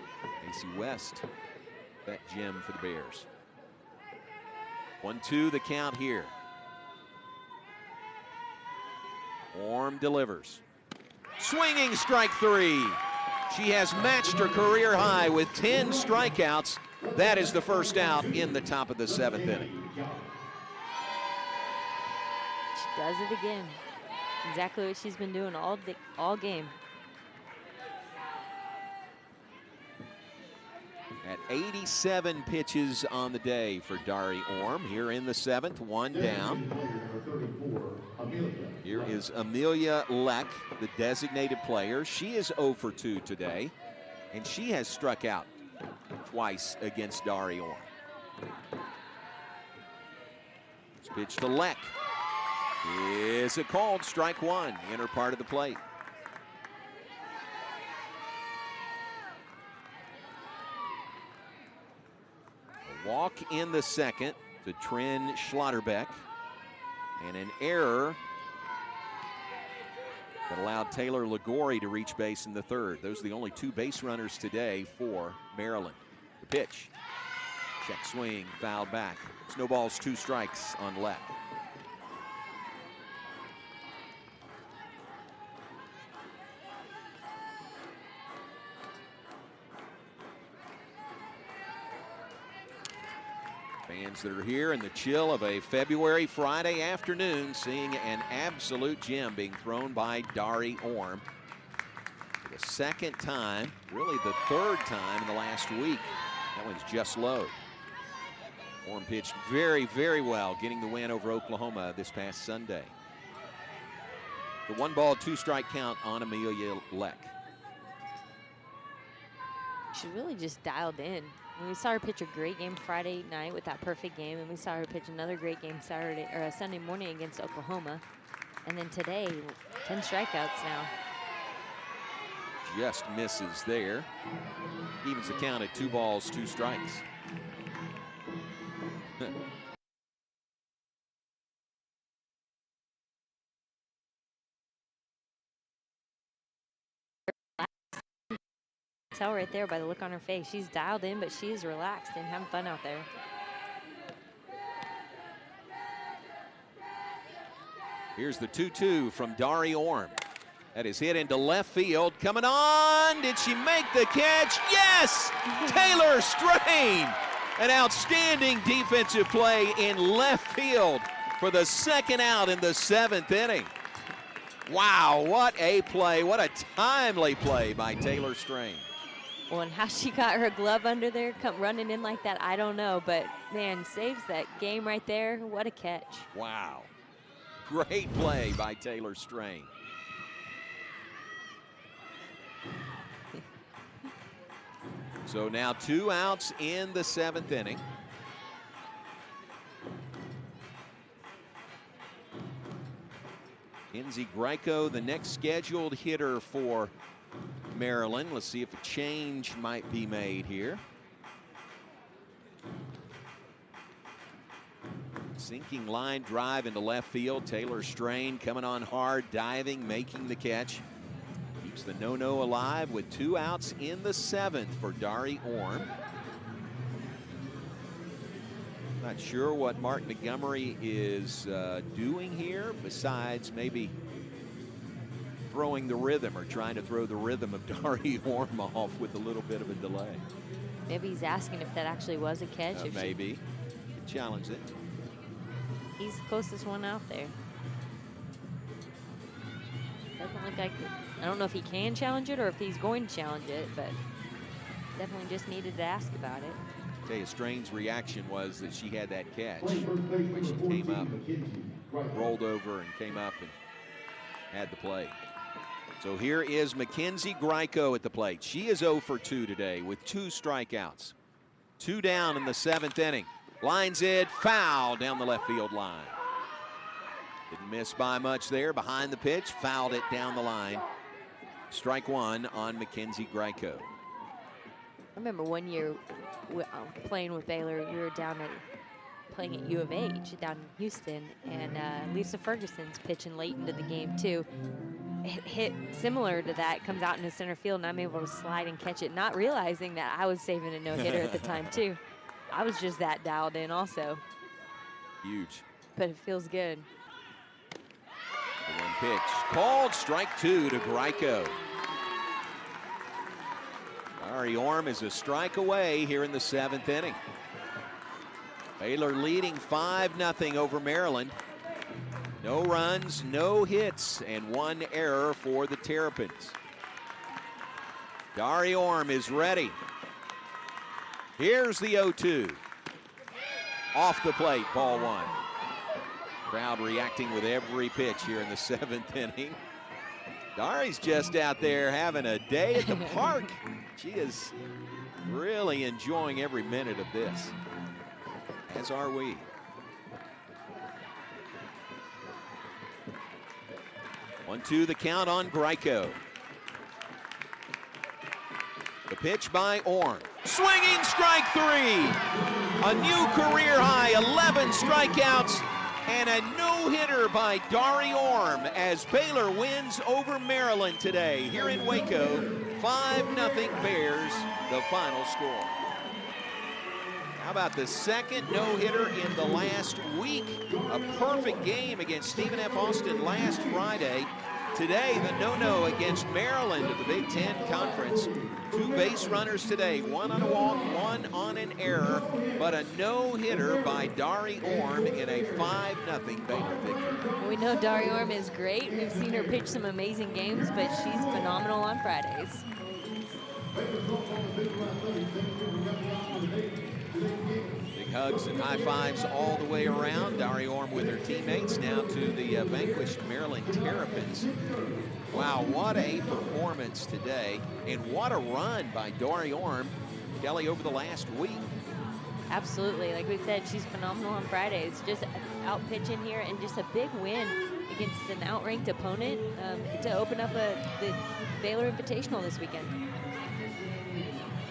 S1: AC West, that gem for the Bears. 1-2 the count here. Orm delivers. Swinging strike 3. She has matched her career high with 10 strikeouts. That is the first out in the top of the 7th inning.
S2: She does it again. Exactly what she's been doing all game.
S1: At 87 pitches on the day for Dari Orm. Here in the 7th, 1 down. Here is Amelia Leck, the designated player. She is 0 for 2 today, and she has struck out twice against Dari Orm. This pitch to Leck is a called strike 1, inner part of the plate. in the second to Trin Schlotterbeck. And an error that allowed Taylor Ligori to reach base in the third. Those are the only 2 base runners today for Maryland. The pitch. Check swing, fouled back. Snowballs 2 strikes on Leck. Fans that are here in the chill of a February Friday afternoon seeing an absolute gem being thrown by Dari Orm. For the second time, really the third time in the last week. That one's just low. Orm pitched very, very well, getting the win over Oklahoma this past Sunday. The 1-ball, 2-strike count on Amelia Leck.
S2: She really just dialed in. We saw her pitch a great game Friday night with that perfect game, and we saw her pitch another great game Sunday morning against Oklahoma. And then today, 10 strikeouts now.
S1: Just misses there. Evens the count at 2 balls, 2 strikes.
S2: Tell right there by the look on her face. She's dialed in, but she's relaxed and having fun out there.
S1: Here's the 2-2 from Dari Orm. That is hit into left field. Coming on. Did she make the catch? Yes! Taylor Strain. An outstanding defensive play in left field for the second out in the 7th inning. Wow, what a play. What a timely play by Taylor Strain.
S2: Well, and how she got her glove under there, running in like that, I don't know. But, man, saves that game right there. What a catch.
S1: Wow. Great play by Taylor Strain. So now 2 outs in the 7th inning. Kenzie Greco, the next scheduled hitter for Maryland. Let's see if a change might be made here. Sinking line drive into left field. Taylor Strain coming on hard, diving, making the catch. Keeps the no-no alive with 2 outs in the 7th for Dari Orm. Not sure what Mark Montgomery is doing here, besides maybe throwing the rhythm or trying to throw the rhythm of Dari Orm off with a little bit of a delay.
S2: Maybe he's asking if that actually was a catch.
S1: Maybe. Could challenge it.
S2: He's the closest one out there. Doesn't look like it. I don't know if he can challenge it or if he's going to challenge it, but definitely just needed to ask about it.
S1: Tell you, Strain's reaction was that she had that catch. When she came up, rolled over and came up and had the play. So here is Mackenzie Greco at the plate. She is 0 for 2 today with 2 strikeouts. 2 down in the 7th inning. Lines it, foul down the left field line. Didn't miss by much there. Behind the pitch, fouled it down the line. Strike 1 on Mackenzie Greco.
S2: I remember one year playing with Baylor, we were playing at U of H down in Houston, and Lisa Ferguson's pitching late into the game too. Hit similar to that, comes out into center field, and I'm able to slide and catch it, not realizing that I was saving a no-hitter at the time too. I was just that dialed in also.
S1: Huge.
S2: But it feels good.
S1: The 1 pitch called, strike 2 to Greco. Dari Orm is a strike away here in the 7th inning. Baylor leading 5-0 over Maryland. No runs, no hits, and 1 error for the Terrapins. Dari Orm is ready. Here's the 0-2. Off the plate, ball 1. Crowd reacting with every pitch here in the 7th inning. Dari's just out there having a day at the park. She is really enjoying every minute of this, as are we. One, two, the count on Greco. The pitch by Orm. Swinging strike 3. A new career high, 11 strikeouts, and a no-hitter by Dari Orm as Baylor wins over Maryland today. Here in Waco, 5-0 Bears, the final score. How about the second no-hitter in the last week? A perfect game against Stephen F. Austin last Friday. Today, the no-no against Maryland of the Big Ten Conference. 2 base runners today, 1 on a walk, 1 on an error, but a no-hitter by Dari Orm in a 5-0 Baylor victory.
S2: We know Dari Orm is great. We've seen her pitch some amazing games, but she's phenomenal on Fridays.
S1: Big hugs and high fives all the way around. Dari Orm with her teammates now to the vanquished Maryland Terrapins. Wow, what a performance today, and what a run by Dari Orm, Kelly, over the last week.
S2: Absolutely, like we said, she's phenomenal on Fridays. Just out pitching here, and just a big win against an outranked opponent to open up the Baylor Invitational this weekend.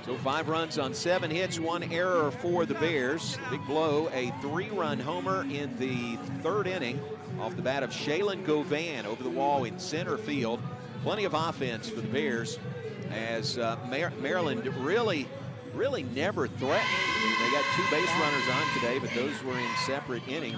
S1: So 5 runs on 7 hits, 1 error for the Bears. Big blow, a 3-run homer in the 3rd inning off the bat of Shaylin Govan over the wall in center field. Plenty of offense for the Bears as Maryland really never threatened. They got 2 base runners on today, but those were in separate innings.